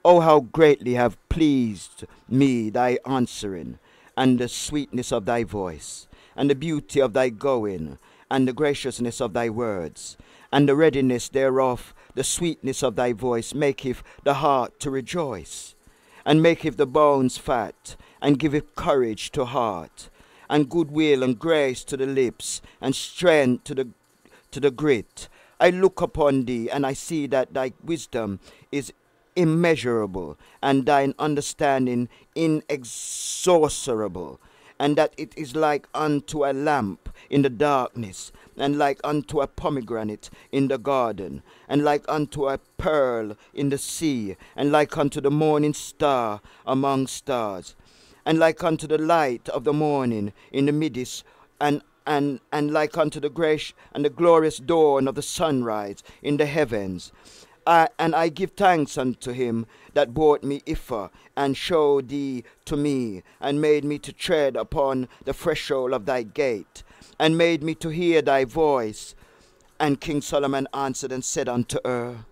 Oh, how greatly have pleased me thy answering, and the sweetness of thy voice, and the beauty of thy going, and the graciousness of thy words, and the readiness thereof, the sweetness of thy voice maketh the heart to rejoice, and maketh the bones fat, and giveth courage to heart, and goodwill and grace to the lips, and strength to the grit. I look upon thee, and I see that thy wisdom is immeasurable, and thine understanding inexhaustible, and that it is like unto a lamp in the darkness, and like unto a pomegranate in the garden, and like unto a pearl in the sea, and like unto the morning star among stars, and like unto the light of the morning in the midst, and like unto the grace and the glorious dawn of the sunrise in the heavens. And I give thanks unto him that brought me Ifa, and showed thee to me, and made me to tread upon the threshold of thy gate, and made me to hear thy voice. And King Solomon answered and said unto her,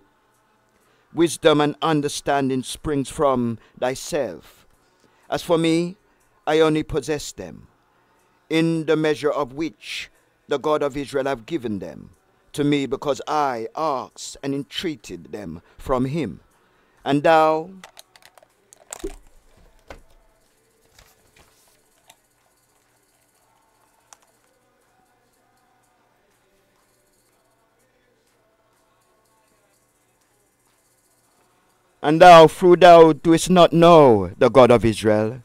Wisdom and understanding springs from thyself. As for me, I only possess them, in the measure of which the God of Israel have given them to me, because I asked and entreated them from him. And thou, through thou doest not know the God of Israel,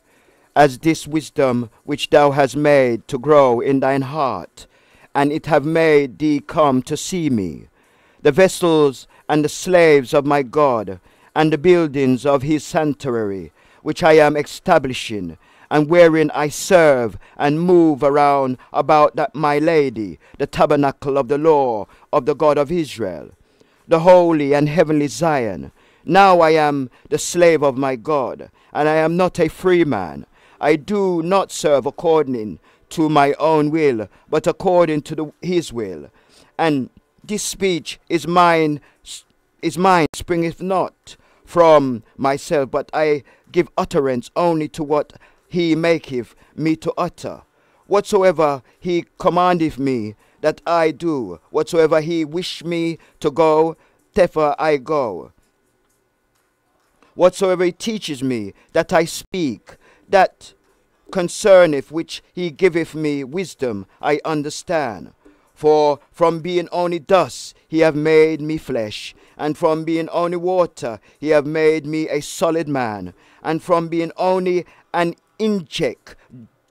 as this wisdom which thou hast made to grow in thine heart, and it have made thee come to see me, the vessels and the slaves of my God, and the buildings of his sanctuary, which I am establishing, and wherein I serve and move around about that my lady, the tabernacle of the law of the God of Israel, the holy and heavenly Zion. Now I am the slave of my God, and I am not a free man. I do not serve according to my own will, but according to his will. And this speech is mine, springeth not from myself, but I give utterance only to what he maketh me to utter. Whatsoever he commandeth me, that I do. Whatsoever he wish me to go, thither I go. whatsoever he teaches me, that I speak, that concerneth which he giveth me wisdom, I understand. For from being only dust he hath made me flesh, and from being only water he hath made me a solid man, and from being only an inject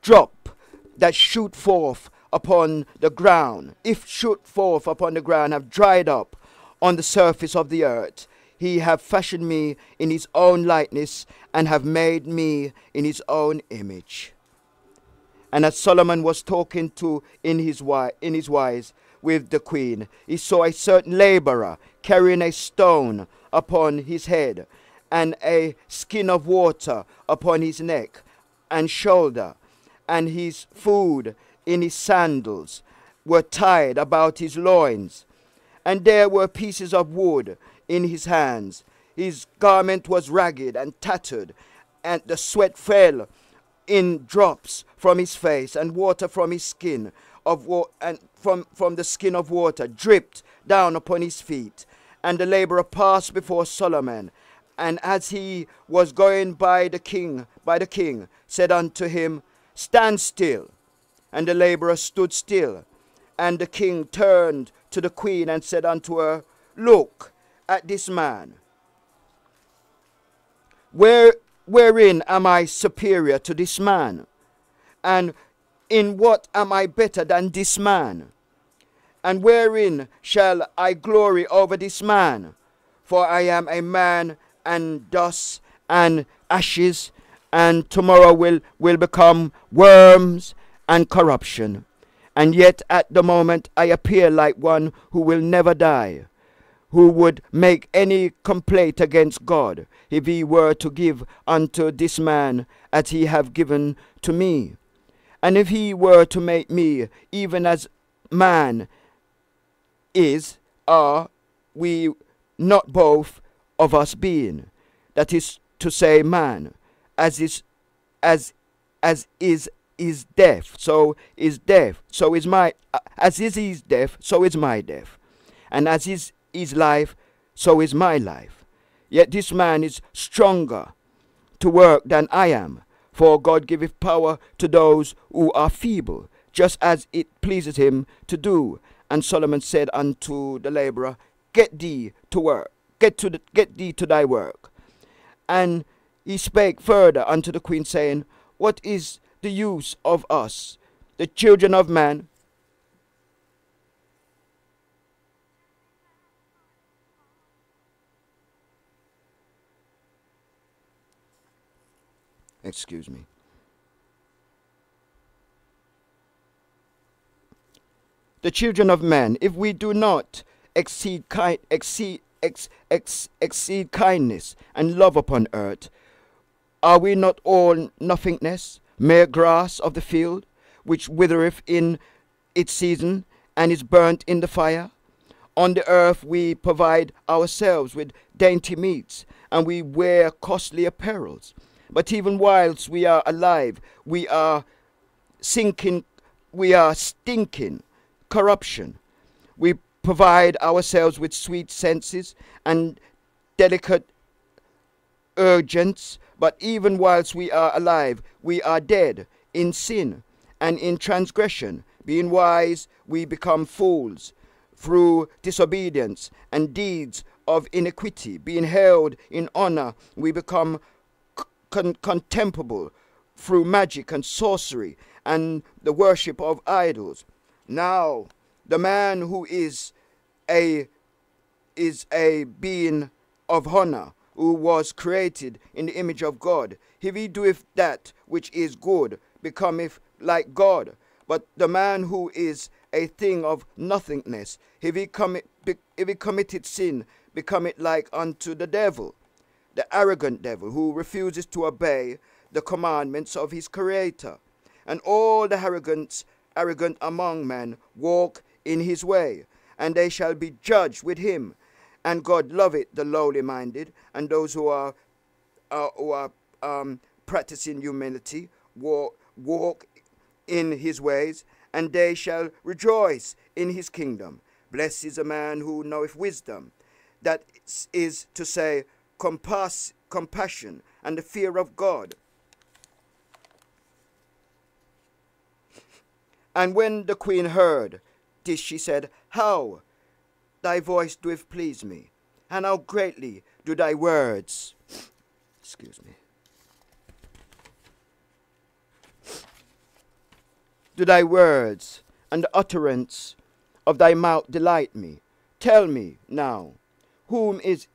drop that shoot forth upon the ground, if shoot forth upon the ground, have dried up on the surface of the earth. He hath fashioned me in his own likeness, and have made me in his own image. And as Solomon was talking in his wise with the queen, he saw a certain laborer carrying a stone upon his head, and a skin of water upon his neck and shoulder, and his food in his sandals were tied about his loins, and there were pieces of wood in his hands. His garment was ragged and tattered, and the sweat fell in drops from his face, and water from his skin and from the skin of water dripped down upon his feet. And the laborer passed before Solomon, and as he was going by the king, said unto him, Stand still. And the laborer stood still. And the king turned to the queen and said unto her, Look at this man. Wherein am I superior to this man? And in what am I better than this man? And wherein shall I glory over this man? For I am a man, and dust and ashes, and tomorrow will become worms and corruption. And yet at the moment I appear like one who will never die, who would make any complaint against God, if he were to give unto this man as he have given to me. And if he were to make me even as man is, are we not both of us being? That is to say, man, as is death, so is death, so is my, as is his death, so is my death, and as is life, so is my life. Yet this man is stronger to work than I am, for God giveth power to those who are feeble, just as it pleases him to do. And Solomon said unto the laborer, Get thee to work, get thee to thy work. And he spake further unto the queen, saying, What is the use of us, the children of man? Excuse me. The children of man, if we do not exceed kindness and love upon earth, are we not all nothingness, mere grass of the field, which withereth in its season, and is burnt in the fire? On the earth we provide ourselves with dainty meats, and we wear costly apparels. But even whilst we are alive, we are stinking corruption. We provide ourselves with sweet senses and delicate urgence, but even whilst we are alive, we are dead in sin and in transgression. Being wise, we become fools through disobedience and deeds of iniquity. Being held in honor, we become contemptible through magic and sorcery and the worship of idols. Now the man who is a being of honor, who was created in the image of God, if he doeth that which is good, becometh like God. But the man who is a thing of nothingness, if he committed sin, becometh like unto the devil, the arrogant devil, who refuses to obey the commandments of his Creator. And all the arrogant among men walk in his way, and they shall be judged with him. And God loveth the lowly minded, and those who are practicing humility walk in his ways, and they shall rejoice in his kingdom. Blessed is a man who knoweth wisdom, that is to say, compassion and the fear of God. And when the queen heard this, she said, How thy voice doth please me, and how greatly do thy words, do thy words and the utterance of thy mouth delight me. Tell me now, whom is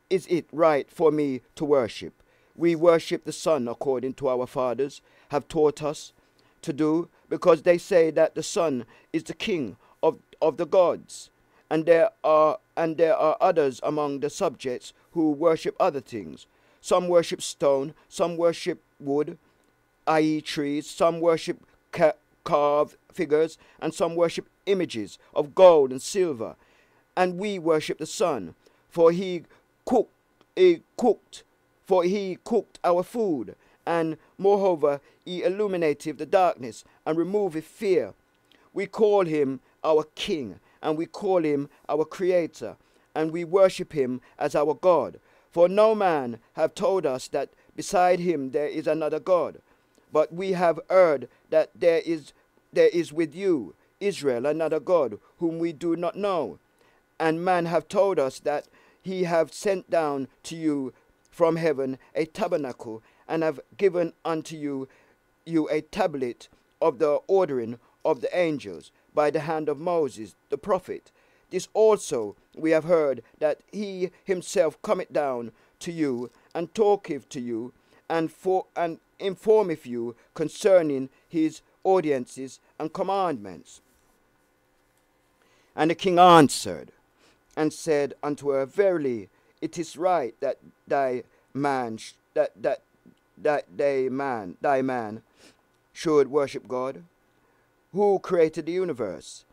it right for me to worship? We worship the Son according to our fathers have taught us to do, because they say that the Son is the King of the gods. And there are others among the subjects who worship other things. Some worship stone, some worship wood, i.e. trees, some worship carved figures, and some worship images of gold and silver. And we worship the Son, for he cooked our food, and moreover he illuminated the darkness and removeth fear. We call him our King, and we call him our Creator, and we worship him as our God. For no man have told us that beside him there is another God. But we have heard that there is with you, Israel, another God, whom we do not know. And man have told us that he have sent down to you from heaven a tabernacle, and have given unto you a tablet of the ordering of the angels by the hand of Moses the prophet. This also we have heard, that he himself cometh down to you, and talketh to you, and informeth you concerning his ordinances and commandments. And the king answered and said unto her, Verily, it is right that thy man should worship God, who created the universe,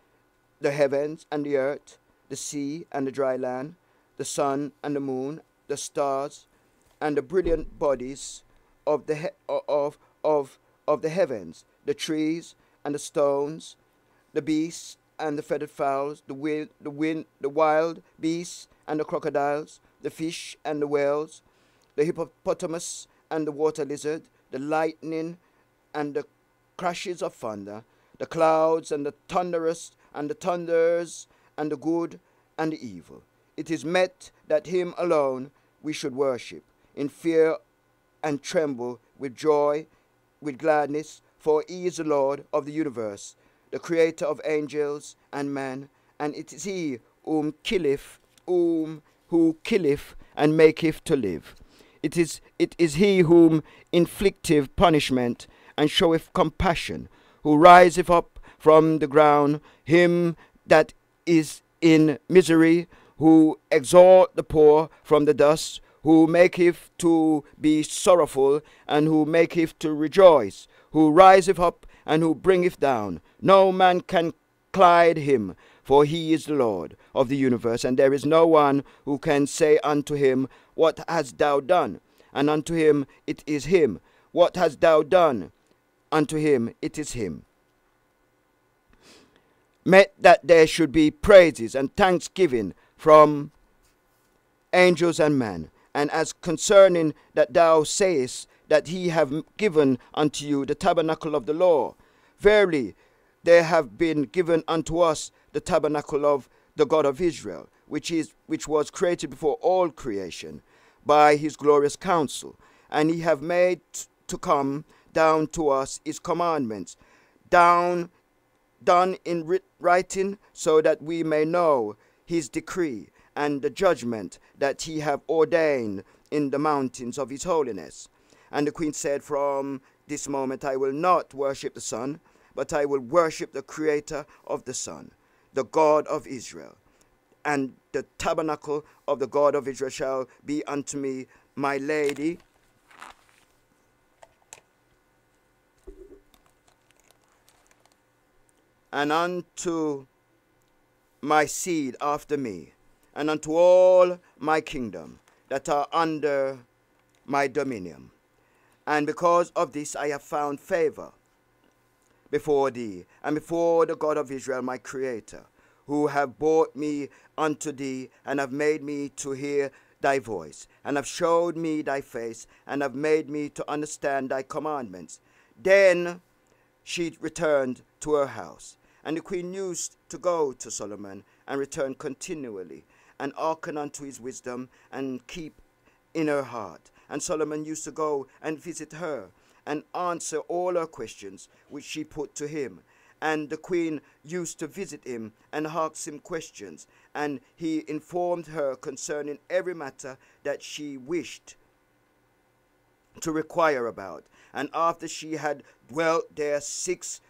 the heavens and the earth, the sea and the dry land, the sun and the moon, the stars, and the brilliant bodies of the heavens, the trees and the stones, the beasts and the feathered fowls, the wild beasts and the crocodiles, the fish and the whales, the hippopotamus and the water lizard, the lightning and the crashes of thunder, the clouds and the thunderous and the thunders, and the good and the evil. It is met that him alone we should worship, in fear and tremble, with joy, with gladness, for he is the Lord of the universe, the creator of angels and man, and it is he who killeth and maketh to live. It is he whom inflicteth punishment and showeth compassion, who riseth up from the ground him that is in misery, who exalt the poor from the dust, who maketh to be sorrowful, and who maketh to rejoice, who riseth up and who bringeth down. No man can chide him, for he is the Lord of the universe, and there is no one who can say unto him, What hast thou done? And unto him it is him. What hast thou done? Unto him it is him. Met that there should be praises and thanksgiving from angels and men. And as concerning that thou sayest that he have given unto you the tabernacle of the law, verily there have been given unto us the tabernacle of the God of Israel, which was created before all creation, by his glorious counsel. And he have made to come down to us his commandments, done in writing, so that we may know his decree and the judgment that he have ordained in the mountains of his holiness. And the queen said, From this moment I will not worship the Son, but I will worship the Creator of the Son, the God of Israel. And the tabernacle of the God of Israel shall be unto me my lady, and unto my seed after me, and unto all my kingdom that are under my dominion. And because of this I have found favor before thee, and before the God of Israel my Creator, who have brought me unto thee, and have made me to hear thy voice, and have showed me thy face, and have made me to understand thy commandments. Then she returned to her house. And the queen used to go to Solomon, and return continually, and hearken unto his wisdom, and keep in her heart. And Solomon used to go and visit her, and answer all her questions which she put to him. And the queen used to visit him, and ask him questions, and he informed her concerning every matter that she wished to require about. And after she had dwelt there 6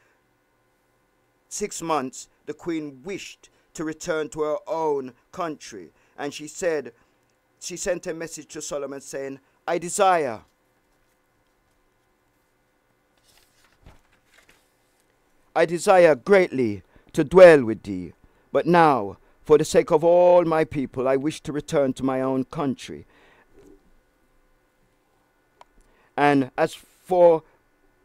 months, the queen wished to return to her own country. And she sent a message to Solomon, saying, I desire greatly to dwell with thee, but now, for the sake of all my people, I wish to return to my own country. And as for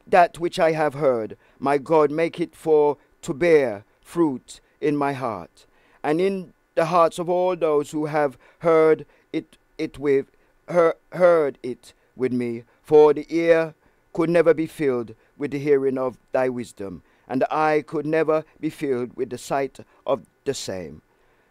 that which I have heard, my God, make it for to bear fruit in my heart, and in the hearts of all those who have heard it with me. For the ear could never be filled with the hearing of thy wisdom, and the eye could never be filled with the sight of the same.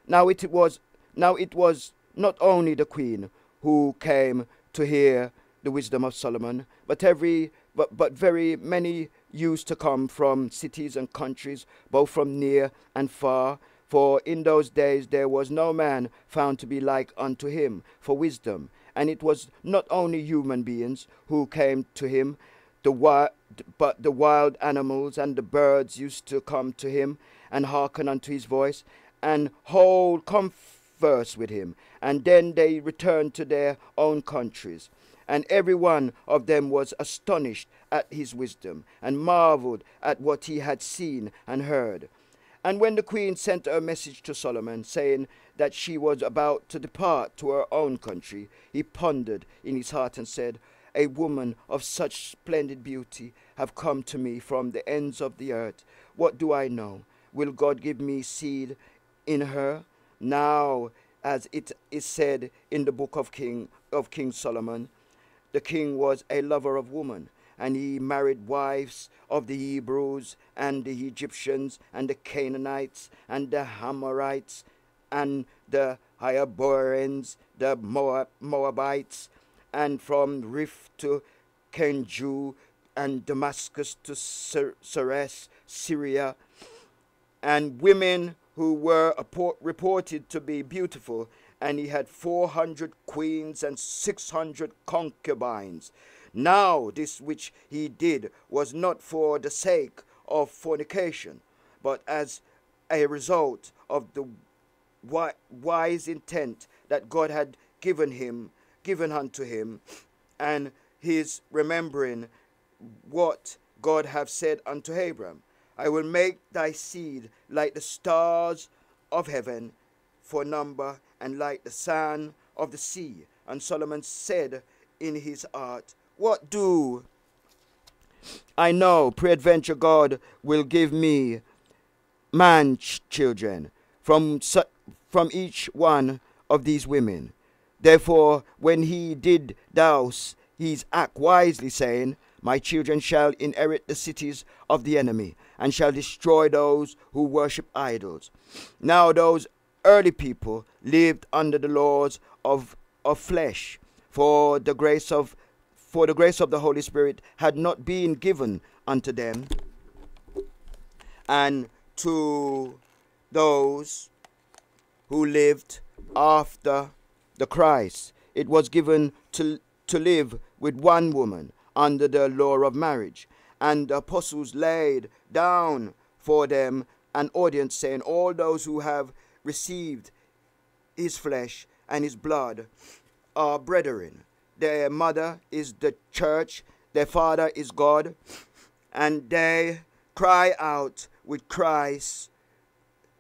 Now it was not only the queen who came to hear the wisdom of Solomon, but very many used to come from cities and countries, both from near and far. For in those days there was no man found to be like unto him for wisdom. And it was not only human beings who came to him, but the wild animals and the birds used to come to him, and hearken unto his voice, and hold converse with him. And then they returned to their own countries. And every one of them was astonished at his wisdom, and marveled at what he had seen and heard. And when the queen sent a message to Solomon, saying that she was about to depart to her own country, he pondered in his heart and said, A woman of such splendid beauty have come to me from the ends of the earth. What do I know? Will God give me seed in her? Now, as it is said in the book of King Solomon, the king was a lover of woman, and he married wives of the Hebrews and the Egyptians and the Canaanites and the Amorites and the Hibernians, the Moabites, and from Rif to Kenju and Damascus to Seres, Syria, and women who were reported to be beautiful. And he had 400 queens and 600 concubines. Now this which he did was not for the sake of fornication, but as a result of the wise intent that God had given unto him, and his remembering what God have said unto Abram, I will make thy seed like the stars of heaven for number, and like the sand of the sea. And Solomon said in his heart, What do I know? Peradventure God will give me man children from each one of these women. Therefore, when he did douse his act wisely, saying, My children shall inherit the cities of the enemy, and shall destroy those who worship idols. Now those early people lived under the laws of flesh, for the grace of the Holy Spirit had not been given unto them. And to those who lived after the Christ, it was given to live with one woman under the law of marriage. And the apostles laid down for them an audience, saying, All those who have received his flesh and his blood are brethren. Their mother is the church, their father is God, and they cry out with Christ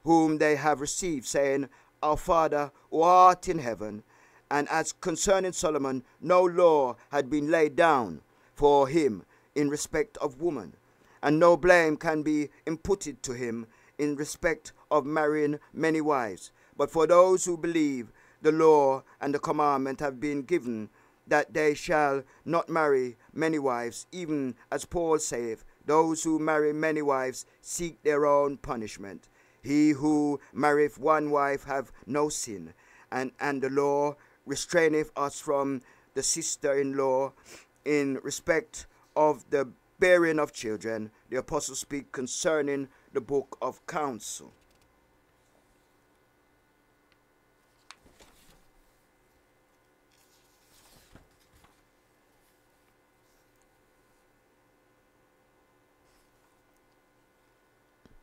whom they have received, saying, Our Father who art in heaven. And as concerning Solomon, no law had been laid down for him in respect of woman, and no blame can be imputed to him in respect of marrying many wives. But for those who believe the law and the commandment have been given, that they shall not marry many wives, even as Paul saith, those who marry many wives seek their own punishment. He who marrieth one wife have no sin, and the law restraineth us from the sister-in-law in respect of the bearing of children. The apostles speak concerning the book of counsel.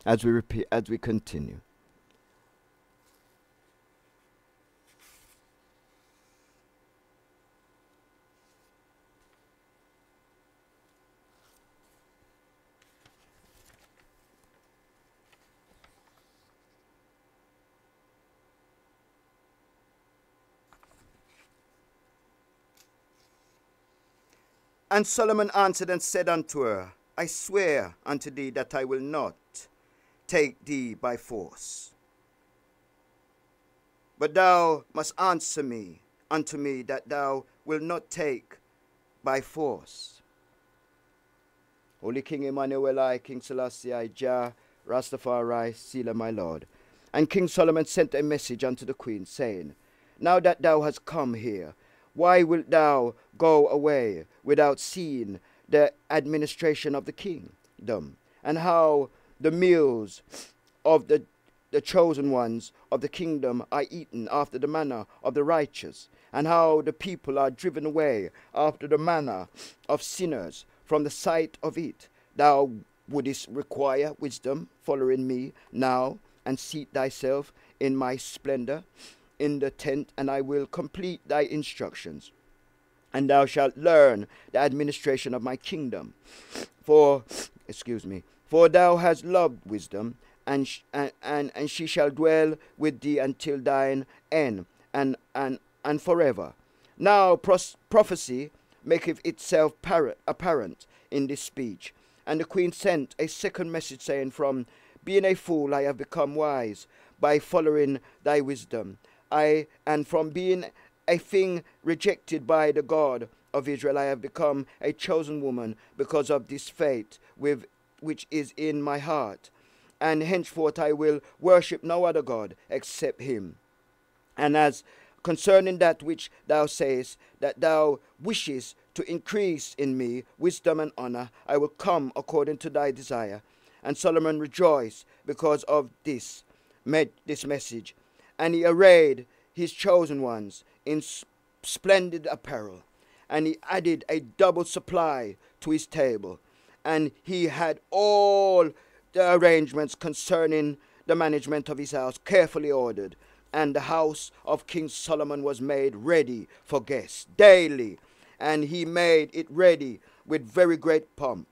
As we continue. And Solomon answered and said unto her, I swear unto thee that I will not take thee by force, but thou must answer me unto me that thou wilt not take by force. Holy King Emmanuel, I, King Selassie, I, Jah, Rastafari, Selah, my Lord. And King Solomon sent a message unto the queen, saying, Now that thou hast come here, why wilt thou go away without seeing the administration of the kingdom, and how the meals of the chosen ones of the kingdom are eaten after the manner of the righteous, and how the people are driven away after the manner of sinners from the sight of it? Thou wouldest require wisdom following me now, and seat thyself in my splendor in the tent, and I will complete thy instructions, and thou shalt learn the administration of my kingdom. For thou hast loved wisdom, and she shall dwell with thee until thine end, and forever. Now prophecy maketh itself apparent in this speech. And the queen sent a second message, saying, From being a fool I have become wise by following thy wisdom. And from being a thing rejected by the God of Israel, I have become a chosen woman because of this faith which is in my heart. And henceforth I will worship no other God except him. And as concerning that which thou sayest, that thou wishest to increase in me wisdom and honor, I will come according to thy desire. And Solomon rejoiced because of this message. And he arrayed his chosen ones in splendid apparel, and he added a double supply to his table. And he had all the arrangements concerning the management of his house carefully ordered, and the house of King Solomon was made ready for guests daily, and he made it ready with very great pomp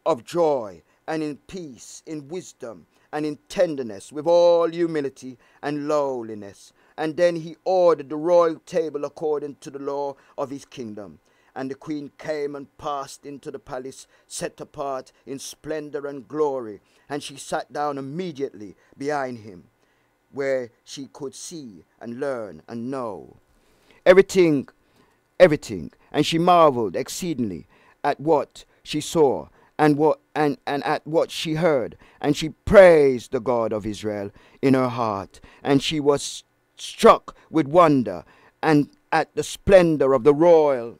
of joy, and in peace, in wisdom, and in tenderness, with all humility and lowliness. And then he ordered the royal table according to the law of his kingdom. And the queen came and passed into the palace set apart in splendor and glory. And she sat down immediately behind him, where she could see and learn and know everything. And she marveled exceedingly at what she saw, and at what she heard, and she praised the God of Israel in her heart, and she was struck with wonder and at the splendor of the royal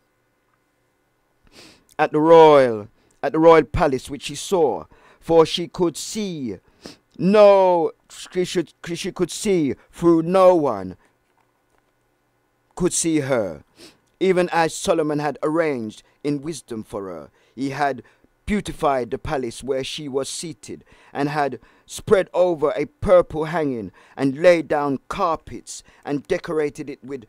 palace which she saw, for she could see she could see through no one could see her, even as Solomon had arranged in wisdom for her. He had beautified the palace where she was seated, and had spread over a purple hanging, and laid down carpets, and decorated it with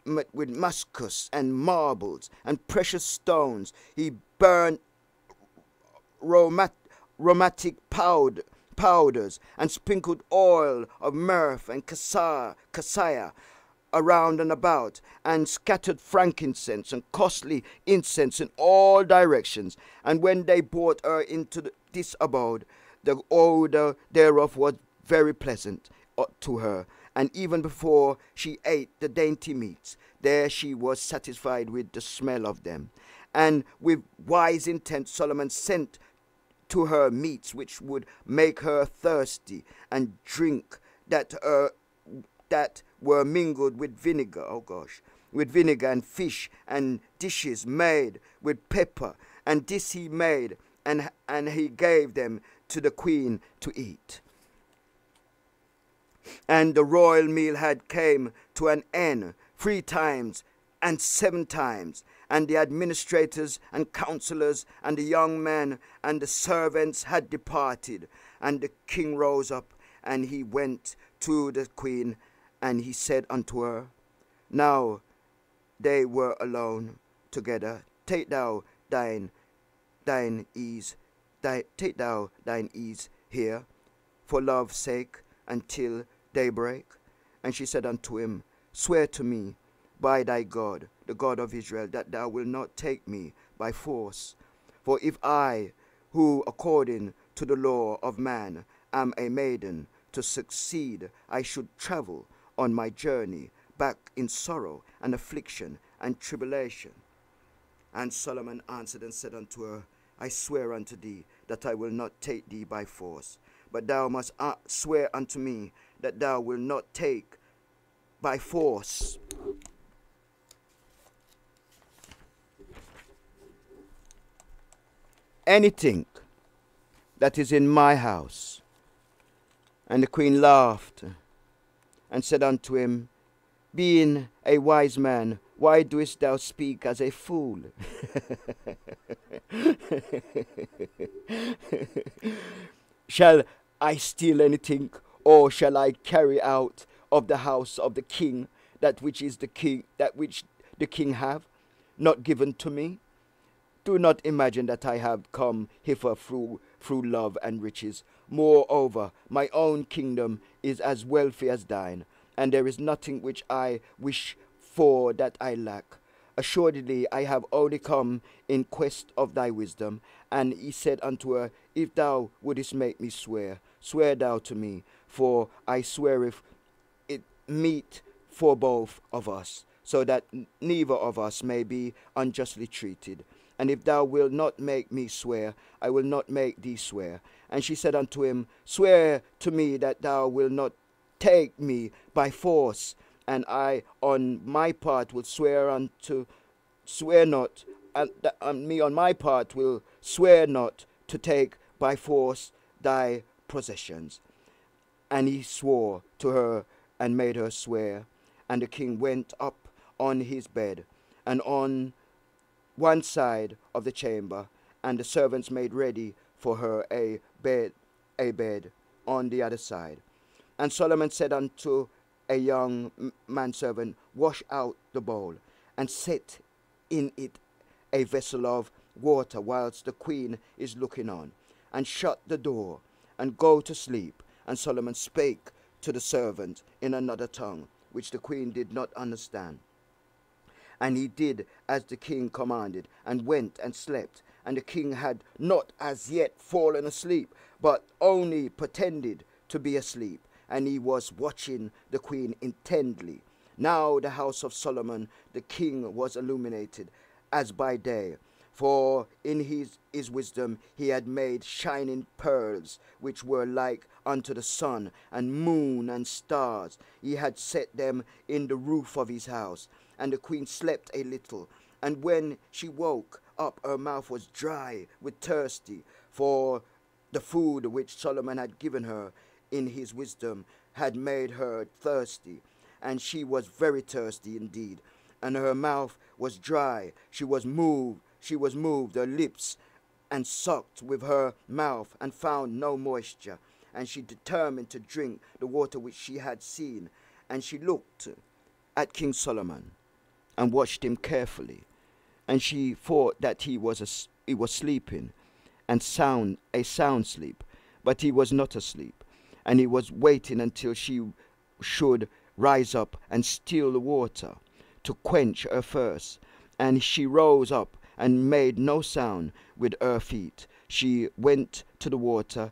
muscus and marbles and precious stones. He burned aromatic powders, and sprinkled oil of myrrh and cassia around and about, and scattered frankincense and costly incense in all directions. And when they brought her into this abode, the odor thereof was very pleasant to her, And even before she ate the dainty meats, there she was satisfied with the smell of them. And with wise intent Solomon sent to her meats which would make her thirsty, and drink that were mingled with vinegar, with vinegar, and fish, and dishes made with pepper. And this he made, and he gave them to the queen to eat. And the royal meal had came to an end 3 times and 7 times. And the administrators and counselors and the young men and the servants had departed. And the king rose up, and he went to the queen, and he said unto her, now they were alone together. Take thou thine ease here, for love's sake, until daybreak. And she said unto him, swear to me by thy God, the God of Israel, that thou wilt not take me by force. For if I, who according to the law of man am a maiden, to succeed, I should travel on my journey back in sorrow and affliction and tribulation. And Solomon answered and said unto her, I swear unto thee that I will not take thee by force, but thou must swear unto me that thou wilt not take by force anything that is in my house. And the queen laughed and said unto him, being a wise man, why doest thou speak as a fool? Shall I steal anything, or shall I carry out of the house of the king that which the king have not given to me? Do not imagine that I have come hither through love and riches. Moreover, my own kingdom is as wealthy as thine, and there is nothing which I wish for that I lack. Assuredly, I have only come in quest of thy wisdom. And he said unto her, if thou wouldest make me swear, swear thou to me, for I sweareth it meet for both of us, so that neither of us may be unjustly treated. And if thou wilt not make me swear, I will not make thee swear. And she said unto him, swear to me that thou wilt not take me by force, and I on my part will swear not, and me on my part will swear not to take by force thy possessions. And he swore to her and made her swear. And the king went up on his bed, and on one side of the chamber, and the servants made ready for her a bed on the other side. And Solomon said unto a young manservant, wash out the bowl, and set in it a vessel of water, whilst the queen is looking on, and shut the door, and go to sleep. And Solomon spake to the servant in another tongue, which the queen did not understand. And he did as the king commanded, and went and slept. And the king had not as yet fallen asleep, but only pretended to be asleep. And he was watching the queen intently. Now the house of Solomon the king was illuminated as by day, for in his wisdom he had made shining pearls, which were like unto the sun and moon and stars. He had set them in the roof of his house. And the queen slept a little, and when she woke up, her mouth was dry with thirsty, for the food which Solomon had given her in his wisdom had made her thirsty. And she was very thirsty indeed, and her mouth was dry. She was moved her lips, and sucked with her mouth, and found no moisture. And she determined to drink the water which she had seen. And she looked at King Solomon, and watched him carefully. And she thought that he was sleeping, and a sound sleep, but he was not asleep. And he was waiting until she should rise up and steal the water to quench her thirst. And she rose up and made no sound with her feet. She went to the water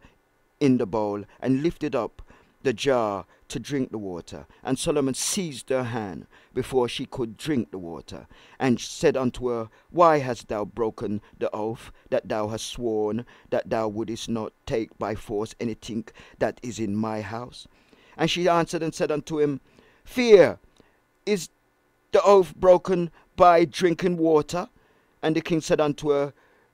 in the bowl, and lifted up the jar to drink the water. And Solomon seized her hand before she could drink the water, and said unto her, Why hast thou broken the oath that thou hast sworn, that thou wouldest not take by force anything that is in my house? And she answered and said unto him, Fear, is the oath broken by drinking water? And the king said unto her,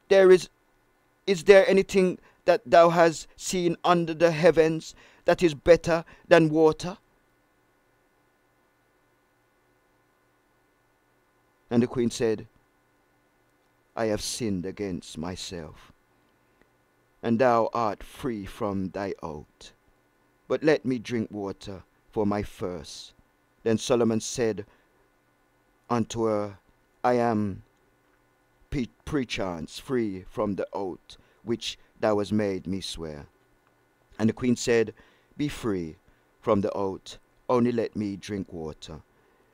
Is there anything that thou hast seen under the heavens that is better than water? And the queen said, I have sinned against myself, and thou art free from thy oath. But let me drink water for my thirst. Then Solomon said unto her, I am perchance free from the oath which thou hast made me swear. And the queen said, Be free from the oath, only let me drink water.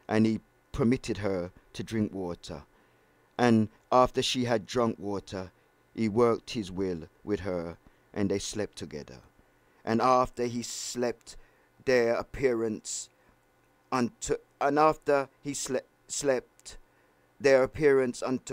And he permitted her to drink water. And after she had drunk water, he worked his will with her, and they slept together. And after he slept, their appearance unto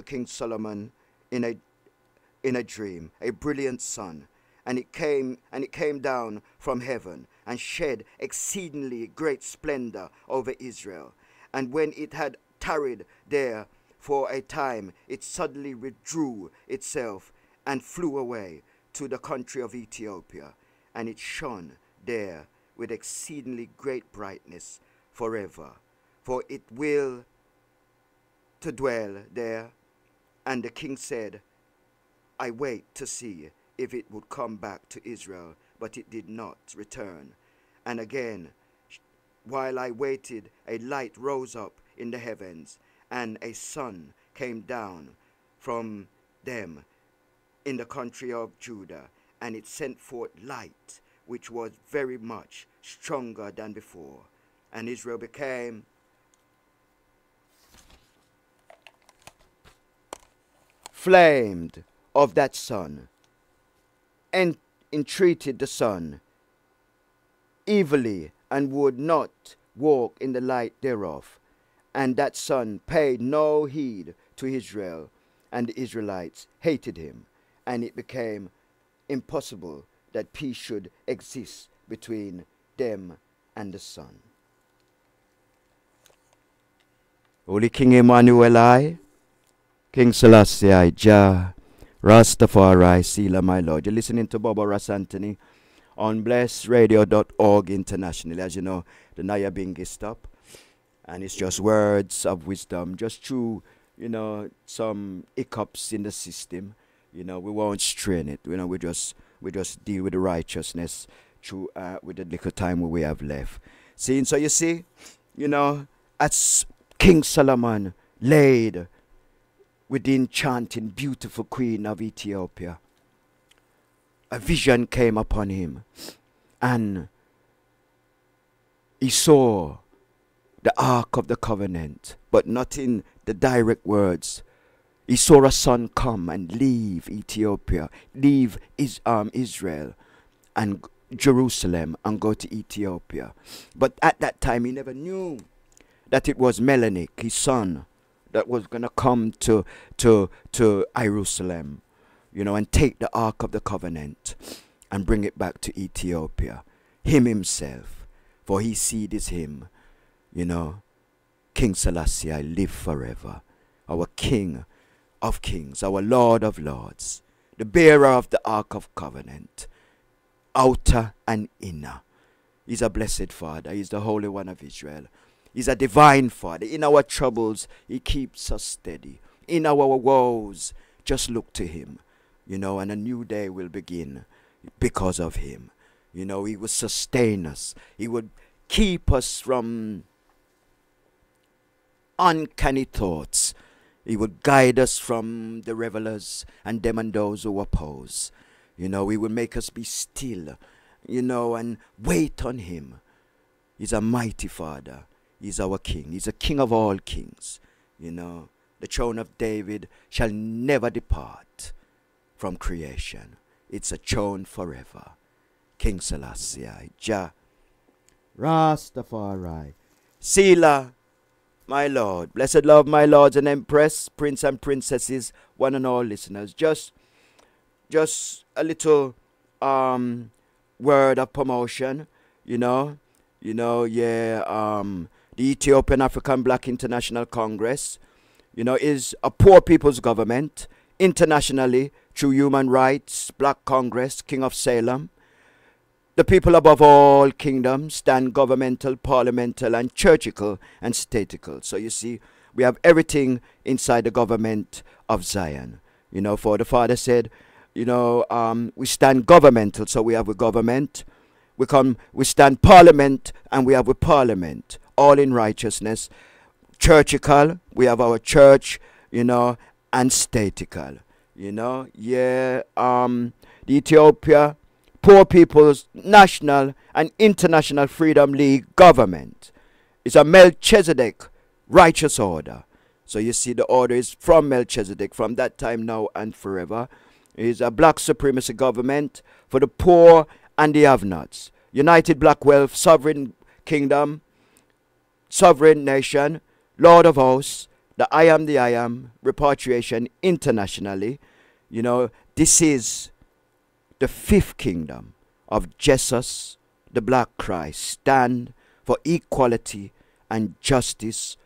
King Solomon in a dream, a brilliant sun, and it came down from heaven and shed exceedingly great splendor over Israel. And when it had tarried there for a time, it suddenly withdrew itself and flew away to the country of Ethiopia, and it shone there with exceedingly great brightness forever, for it will to dwell there. And the king said, I wait to see if it would come back to Israel, but it did not return. And again, while I waited, a light rose up in the heavens, and a sun came down from them in the country of Judah, and it sent forth light, which was very much stronger than before. And Israel became flamed of that sun, and entreated the sun evilly, and would not walk in the light thereof. And that son paid no heed to Israel, and the Israelites hated him, and it became impossible that peace should exist between them and the sun. Holy King Emmanuel I, King Selassie I, Jah, Rastafari, Selah my Lord. You're listening to Bobo Antony on blessradio.org internationally. As you know, the Naya Bingi stop, and it's just words of wisdom, just through, some hiccups in the system. We won't strain it. We just deal with the righteousness through with the little time we have left. So you see, as King Solomon laid with the enchanting, beautiful queen of Ethiopia, a vision came upon him, and he saw the Ark of the Covenant, but not in the direct words. He saw a son come and leave Ethiopia, leave Israel and Jerusalem and go to Ethiopia. But at that time he never knew that it was Melanic, his son, that was going to come to Jerusalem, and take the Ark of the Covenant and bring it back to Ethiopia. Him himself, for his seed is him. King Selassie, I live forever. Our King of Kings, our Lord of Lords, the bearer of the Ark of Covenant, outer and inner. He's a blessed Father. He's the Holy One of Israel. He's a divine Father. In our troubles, he keeps us steady. In our woes, just look to him, and a new day will begin because of him. He will sustain us. He would keep us from uncanny thoughts. He would guide us from the revelers and them and those who oppose. He would make us be still, and wait on him. He's a mighty Father. He's our King. He's a King of all kings. The throne of David shall never depart from creation. It's a throne forever. King Selassie, Jah, Rastafari. Selah, my Lord. Blessed love, my lords and empress, prince and princesses, one and all listeners. Just a little word of promotion, the Ethiopian African Black International Congress, is a poor people's government internationally through human rights, Black Congress, King of Salem. The people above all kingdoms stand governmental, parliamental, and churchical and statical. So you see, we have everything inside the government of Zion. For the Father said, we stand governmental, so we have a government. We stand parliament, and we have a parliament, all in righteousness. Churchical, we have our church, and statical. The Ethiopia Poor People's National and International Freedom League government is a Melchizedek righteous order. So you see, the order is from Melchizedek from that time now and forever. It is a black supremacy government for the poor and the have-nots. United Black Wealth, sovereign kingdom, sovereign nation, Lord of hosts, the I am, repatriation internationally. This is the fifth kingdom of Jesus, the Black Christ, stand for equality and justice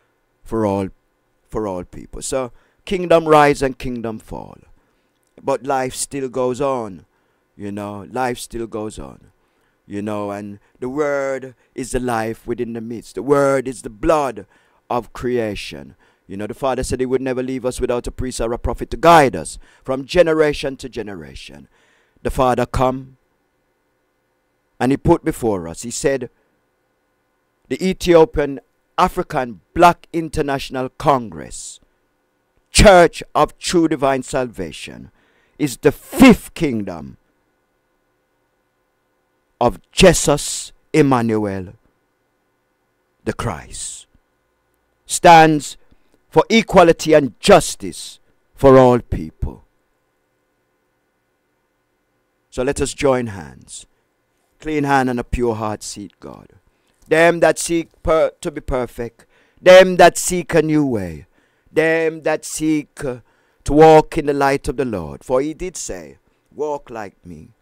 for all people. So kingdom rise and kingdom fall. But life still goes on. Life still goes on. And the word is the life within the midst. The word is the blood of creation. The Father said he would never leave us without a priest or a prophet to guide us from generation to generation. The Father come and he put before us, he said, the Ethiopian African Black International Congress, Church of True Divine Salvation, is the fifth kingdom of Jesus Emmanuel, the Christ. Stands for equality and justice for all people. So let us join hands. Clean hand and a pure heart seek God. Them that seek to be perfect. Them that seek a new way. Them that seek to walk in the light of the Lord. For he did say, walk like me.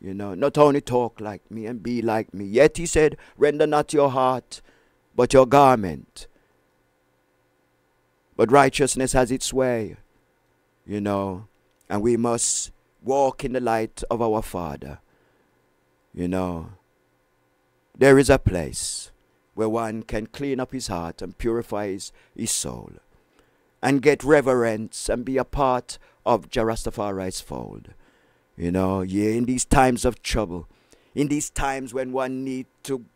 Not only talk like me and be like me. Yet he said, render not your heart, but your garment. But righteousness has its way. And we must walk in the light of our Father. There is a place where one can clean up his heart and purify his soul and get reverence and be a part of Rastafari's fold. In these times of trouble, in these times when one needs to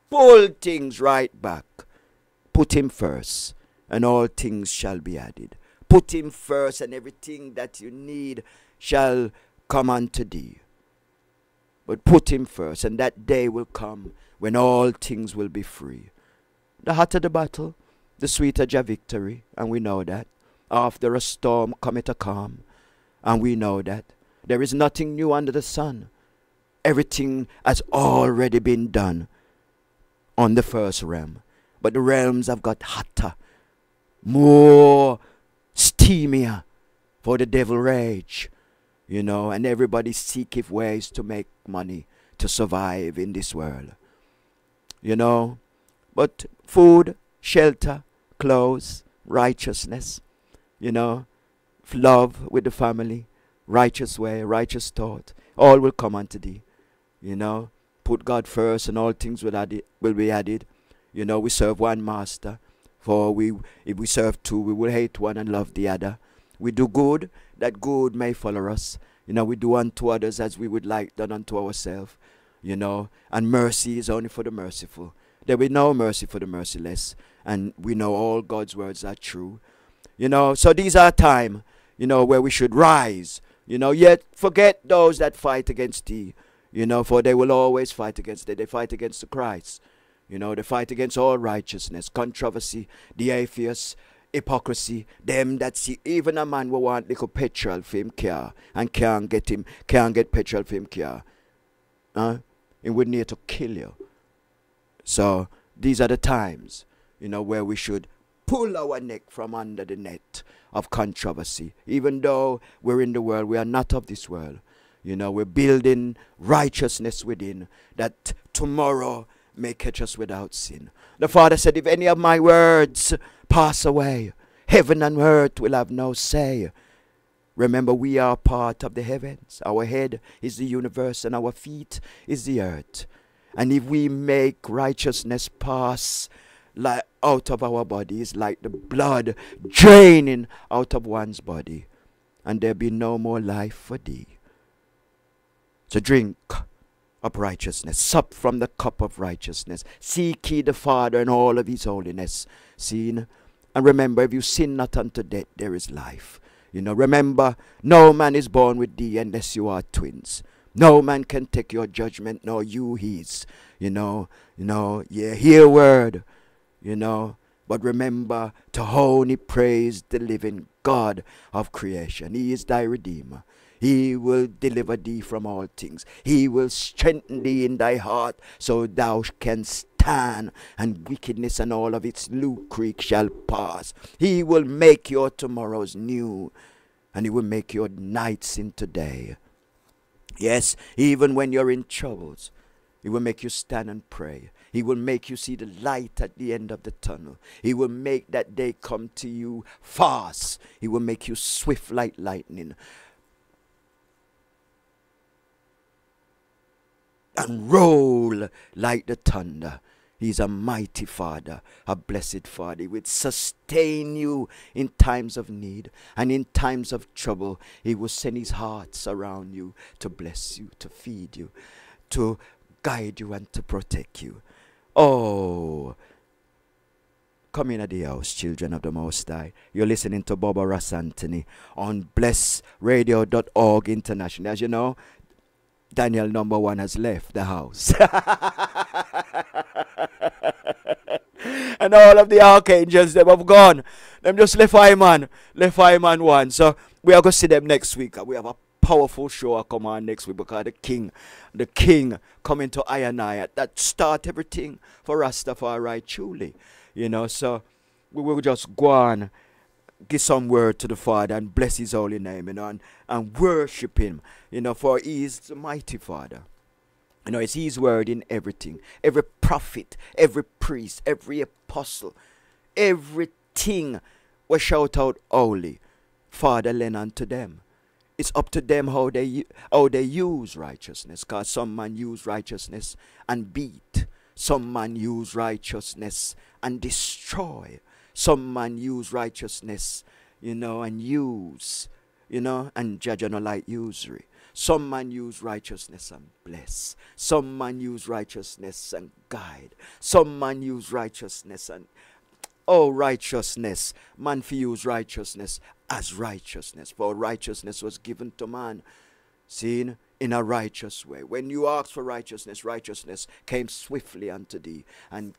pull things right back, put him first and all things shall be added. Put him first and everything that you need shall come unto thee. But put him first, and that day will come when all things will be free. The hotter the battle, the sweeter your victory, and we know that. After a storm cometh a calm, and we know that. There is nothing new under the sun. Everything has already been done on the first realm. But the realms have got hotter, more steamier for the devil rage, and everybody seeketh ways to make money to survive in this world, but food, shelter, clothes, righteousness, love with the family, righteous way, righteous thought, all will come unto thee. Put God first and all things will be added. We serve one master. For if we serve two, we will hate one and love the other. We do good, that good may follow us. We do unto others as we would like done unto ourselves. And mercy is only for the merciful. There will be no mercy for the merciless. And we know all God's words are true. So these are time, where we should rise. Yet forget those that fight against thee. For they will always fight against thee. They fight against the Christ. They fight against all righteousness, controversy, the atheists, hypocrisy, them that see even a man who want little petrol for him car and can't get petrol for him car. He would need to kill you. So these are the times, where we should pull our neck from under the net of controversy. Even though we're in the world, we are not of this world. We're building righteousness within, that tomorrow may catch us without sin. The Father said, if any of my words pass away, heaven and earth will have no say. Remember, we are part of the heavens. Our head is the universe and our feet is the earth. And if we make righteousness pass out of our bodies like the blood draining out of one's body, and there be no more life for thee. So drink of righteousness, sup from the cup of righteousness. Seek ye the Father and all of his holiness. Seen? And remember, if you sin not unto death, there is life. Remember, no man is born with thee unless you are twins. No man can take your judgment, nor you his. Hear word, but remember to only praise the living God of creation. He is thy Redeemer. He will deliver thee from all things. He will strengthen thee in thy heart, so thou canst stand, and wickedness and all of its lucre shall pass. He will make your tomorrows new, and he will make your nights into day. Yes, even when you're in troubles, he will make you stand and pray. He will make you see the light at the end of the tunnel. He will make that day come to you fast. He will make you swift like lightning and roll like the thunder. He's a mighty Father, a blessed Father. He will sustain you in times of need, and in times of trouble, he will send his hearts around you to bless you, to feed you, to guide you, and to protect you. Oh, come in at the house, children of the Most High. You're listening to Bobo Antony on blessradio.org international. As you know, Daniel number 1 has left the house. And all of the archangels, them have gone. Them just left Iman 1. So we are going to see them next week. We have a powerful show come on next week, because the king coming to I and I, that start everything for Rastafari truly. So we will just go on, give some word to the Father and bless his holy name, and worship him, for he is the mighty Father. It's his word in everything. Every prophet, every priest, every apostle, everything was shout out holy. Father lend unto them. It's up to them how they use righteousness. Because some man use righteousness and beat. Some man use righteousness and destroy. Some man use righteousness, and use, and judge no like usury. Some man use righteousness and bless. Some man use righteousness and guide. Some man use righteousness and righteousness. Man for use righteousness as righteousness. For righteousness was given to man, seen in a righteous way. When you ask for righteousness, righteousness came swiftly unto thee and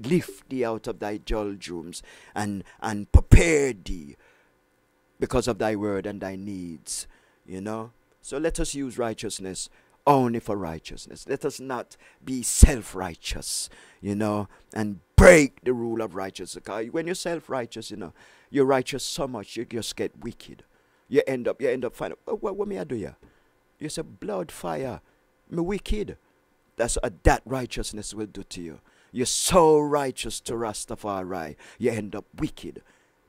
lift thee out of thy doldrums and prepared thee because of thy word and thy needs. So let us use righteousness only for righteousness. Let us not be self-righteous, and break the rule of righteousness. Because when you're self-righteous, you're righteous so much, you just get wicked. You end up finding, what may I do here? You say, blood, fire, me wicked. That's what that righteousness will do to you. You're so righteous to Rastafari, you end up wicked.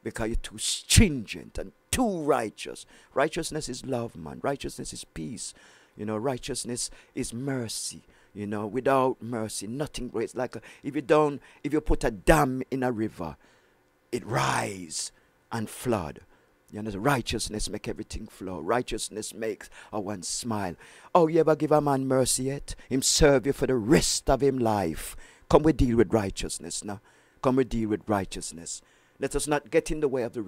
Because you're too stringent and too righteous. Righteousness is love, man. Righteousness is peace. Righteousness is mercy. Without mercy, nothing great. It's like if you put a dam in a river, it rise and flood. Righteousness make everything flow. Righteousness makes one smile. Oh, you ever give a man mercy yet? Him serve you for the rest of him life. Come we deal with righteousness now. Come we deal with righteousness. Let us not get in the way of the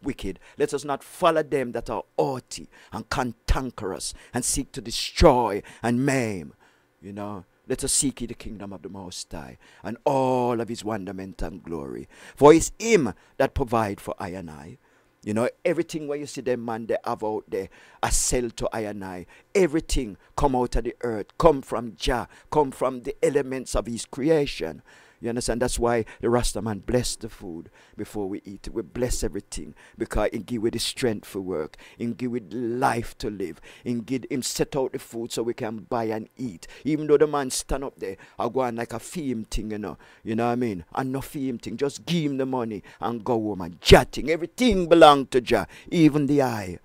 wicked. Let us not follow them that are haughty and cantankerous and seek to destroy and maim. Let us seek ye the kingdom of the Most High and all of his wonderment and glory. For it's him that provide for I and I. You know, everything where you see them man they have out there, a sell to I and I. Everything come out of the earth, come from Jah, come from the elements of his creation. You understand? That's why the Rasta man bless the food before we eat it. We bless everything because it give we the strength for work. It give we the life to live. It give him set out the food so we can buy and eat. Even though the man stand up there, I go on like a fame thing, you know. You know what I mean? And no fame thing. Just give him the money and go home and jatting. Everything belong to Jah. Even the eye.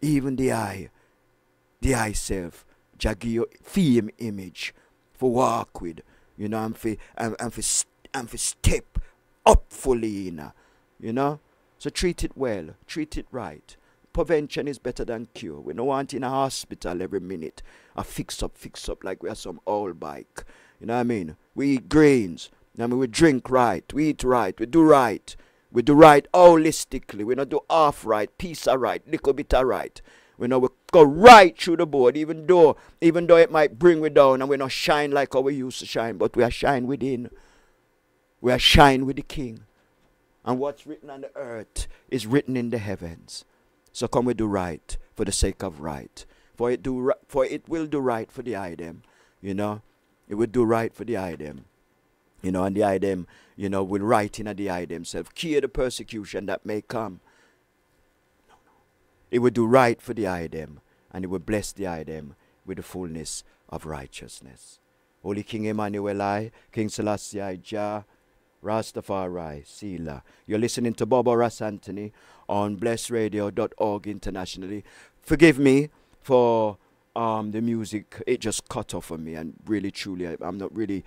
Even the eye. The eye self. Jah give you fame image for walk with. You know, and for step up fully, you know. So treat it well, treat it right. Prevention is better than cure. We don't want in a hospital every minute. A fix up like we are some old bike. You know what I mean? We eat grains. I mean, we drink right, we eat right, we do right. We do right holistically. We don't do half right, piece of right, little bit of right. We know we go right through the board, even though it might bring we down and we not shine like how we used to shine, but we are shine within. We are shine with the King. And what's written on the earth is written in the heavens. So come we do right for the sake of right. For it will do right for the item, you know. It will do right for the item. You know, and the item, you know, will write in the item self, cure the persecution that may come. It will do right for the item, and it will bless the item with the fullness of righteousness. Holy King Emmanuel I, King Selassie I, Jah, Rastafari, Sila. You're listening to Bobo Antony on blessradio.org internationally. Forgive me for the music. It just cut off on me, and really, truly, I'm not really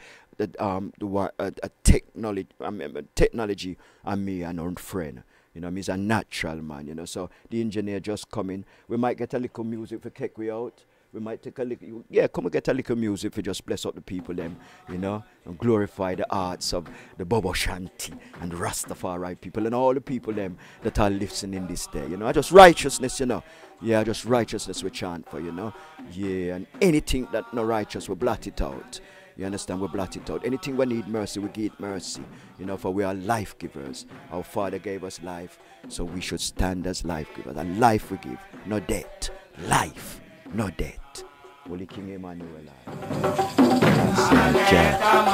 technology and me and our friend. You know, he's a natural man, you know. So the engineer just coming. We might get a little music for kick we out. We might take a little, come and get a little music for just bless up the people them, you know, and glorify the arts of the Bobo Shanti and the Rastafari people and all the people them that are listening this day, you know. Just righteousness, you know. Yeah, just righteousness we chant for, you know. Yeah, and anything that no righteous, we blot it out. You understand? We blot it out. Anything we need mercy, we give mercy. You know, for we are life givers. Our Father gave us life, so we should stand as life givers. And life we give, no debt. Life, no debt. Holy King Emmanuel.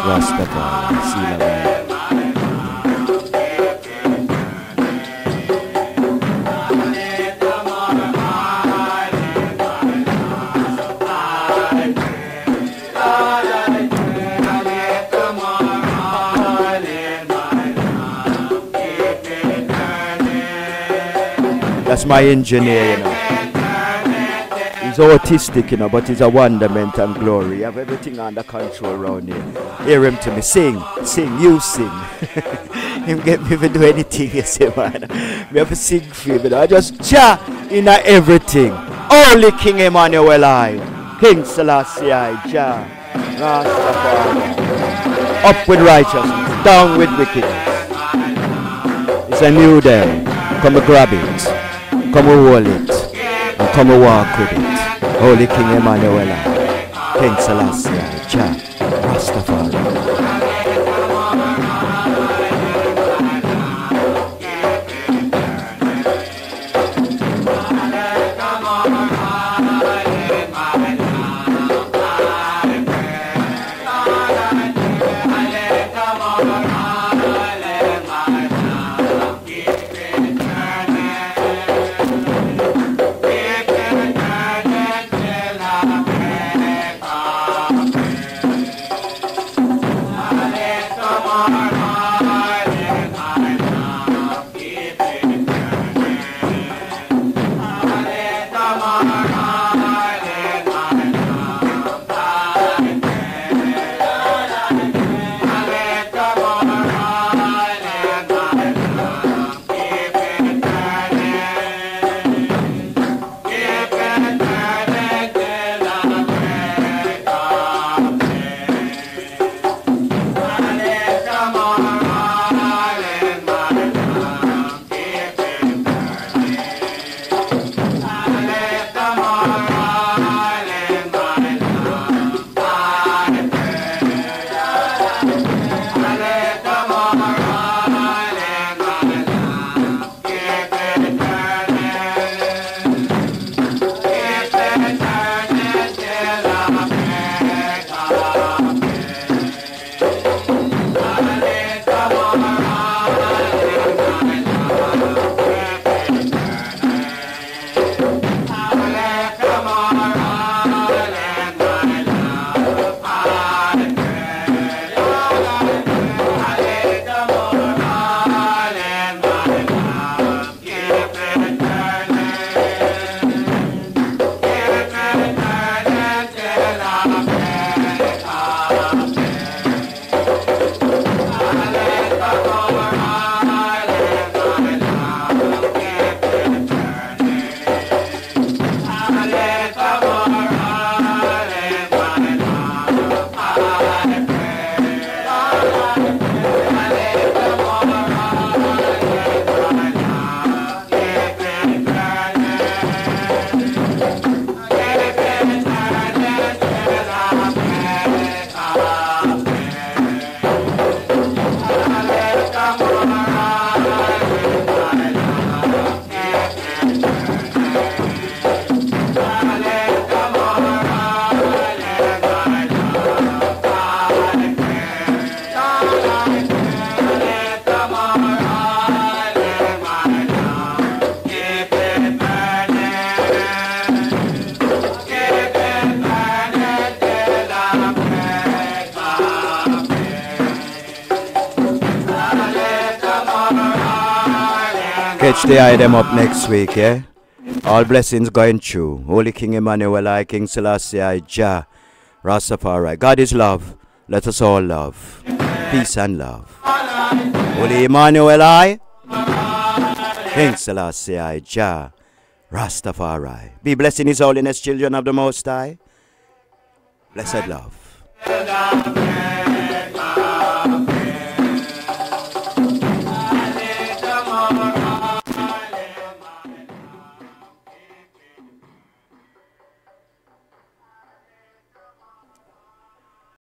Rastafari. That's my engineer, you know. He's autistic, you know, but he's a wonderment and glory. You have everything under control around here. Hear him to me. Sing, you sing. Him get me to do anything, you say, man. Me have to sing for him, you know. I just Jah in everything. Holy King Emmanuel I, King Selassie I, Jah, Rastafari. Up with righteousness, down with wickedness. It's a new day. Come and grab it. Come and hold it, and come and walk with it. Holy King Emmanuel, King Selassie, Jah, Rastafari. catch the item up next week, yeah? All blessings going through. Holy King Emmanuel, I, King Selassie, I, Jah, Rastafari. God is love. Let us all love. Peace and love. Holy Emmanuel, I, King Selassie, I, Jah, Rastafari. Be blessed in His holiness, children of the Most High. Blessed love.